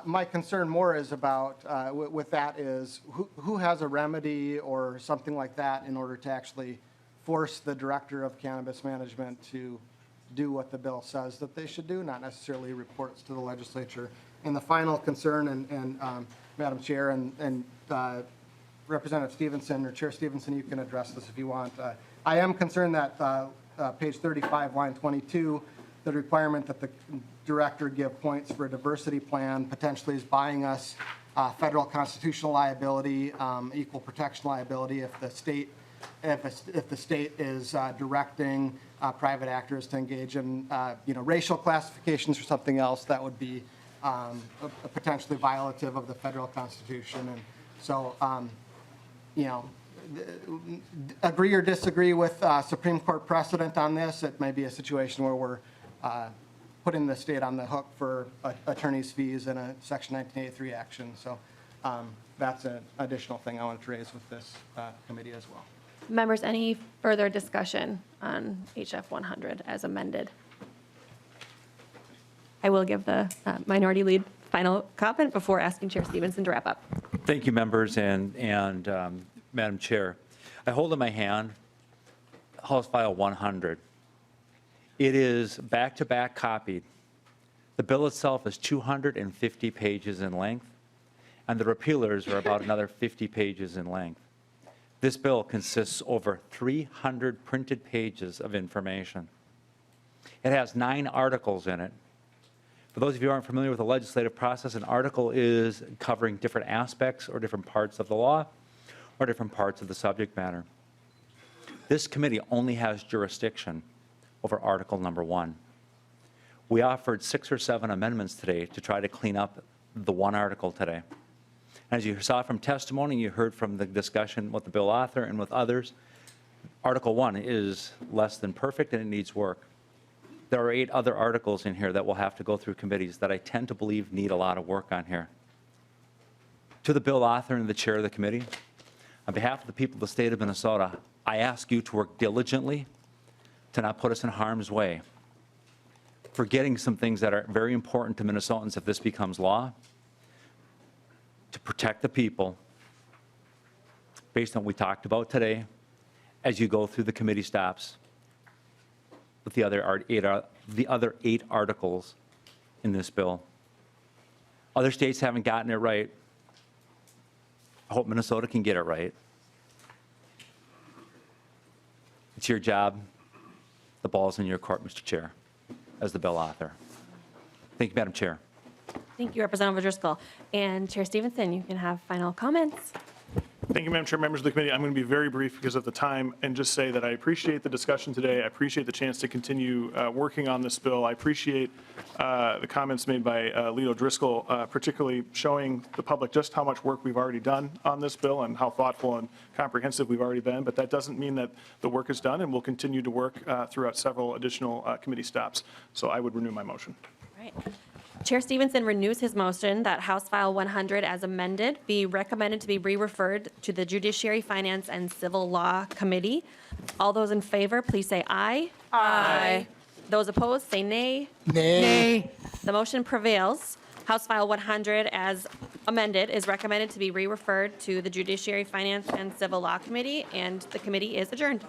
my concern more is about, with that is, who has a remedy or something like that in order to actually force the director of cannabis management to do what the bill says that they should do, not necessarily reports to the legislature. And the final concern, and Madam Chair and Representative Stephenson or Chair Stephenson, you can address this if you want. I am concerned that page 35, line 22, the requirement that the director give points for a diversity plan potentially is buying us federal constitutional liability, equal protection liability if the state is directing private actors to engage in racial classifications or something else that would be potentially violative of the federal Constitution. And so, agree or disagree with Supreme Court precedent on this, it may be a situation where we're putting the state on the hook for attorney's fees in a Section 1983 action. So that's an additional thing I wanted to raise with this committee as well. Members, any further discussion on HF 100 as amended? I will give the minority lead final comment before asking Chair Stephenson to wrap up. Thank you, members, and Madam Chair. I hold in my hand House File 100. It is back-to-back copied. The bill itself is 250 pages in length, and the repealers are about another 50 pages in length. This bill consists over 300 printed pages of information. It has 9 articles in it. For those of you who aren't familiar with the legislative process, an article is covering different aspects or different parts of the law or different parts of the subject matter. This committee only has jurisdiction over Article number 1. We offered 6 or 7 amendments today to try to clean up the one article today. As you saw from testimony, you heard from the discussion with the bill author and with others, Article 1 is less than perfect and it needs work. There are 8 other articles in here that will have to go through committees that I tend to believe need a lot of work on here. To the bill author and the chair of the committee, on behalf of the people of the state of Minnesota, I ask you to work diligently to not put us in harm's way, forgetting some things that are very important to Minnesotans if this becomes law, to protect the people based on what we talked about today as you go through the committee stops with the other 8 articles in this bill. Other states haven't gotten it right. I hope Minnesota can get it right. It's your job. The ball's in your court, Mr. Chair, as the bill author. Thank you, Madam Chair. Thank you, Representative Driscoll. And Chair Stephenson, you can have final comments. Thank you, Madam Chair, members of the committee. I'm going to be very brief because of the time and just say that I appreciate the discussion today. I appreciate the chance to continue working on this bill. I appreciate the comments made by Leo Driscoll, particularly showing the public just how much work we've already done on this bill and how thoughtful and comprehensive we've already been. But that doesn't mean that the work is done, and we'll continue to work throughout several additional committee stops. So I would renew my motion. All right. Chair Stephenson renews his motion that House File 100 as amended be recommended to be re-referred to the Judiciary, Finance, and Civil Law Committee. All those in favor, please say aye. Aye. Those opposed, say nay. Nay. The motion prevails. House File 100 as amended is recommended to be re-referred to the Judiciary, Finance, and Civil Law Committee, and the committee is adjourned.